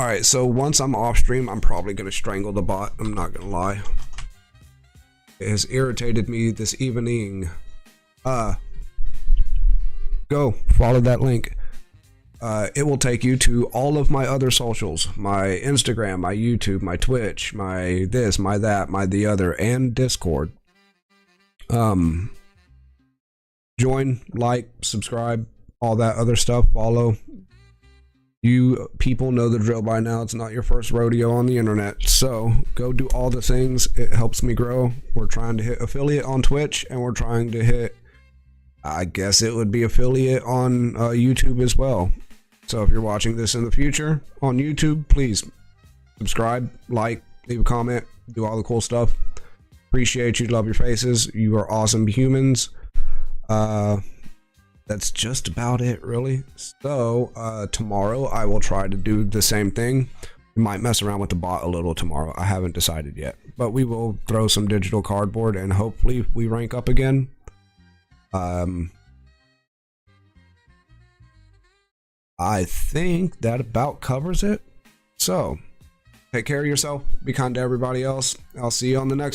Alright, so once I'm off stream, I'm probably gonna strangle the bot. I'm not gonna lie. It has irritated me this evening. Go follow that link. It will take you to all of my other socials, my Instagram, my YouTube, my Twitch, my this, my that, my the other, and Discord. Join, like, subscribe, all that other stuff, follow. You people know the drill by now. It's not your first rodeo on the internet, so go do all the things. It helps me grow. We're trying to hit affiliate on Twitch, and we're trying to hit, I guess it would be affiliate on YouTube as well. So if you're watching this in the future on YouTube, please subscribe, like, leave a comment, do all the cool stuff. Appreciate you, love your faces. You are awesome humans. That's just about it, really. So tomorrow I will try to do the same thing. We might mess around with the bot a little tomorrow. I haven't decided yet, but we will throw some digital cardboard and hopefully we rank up again. I think that about covers it. So take care of yourself, be kind to everybody else. I'll see you on the next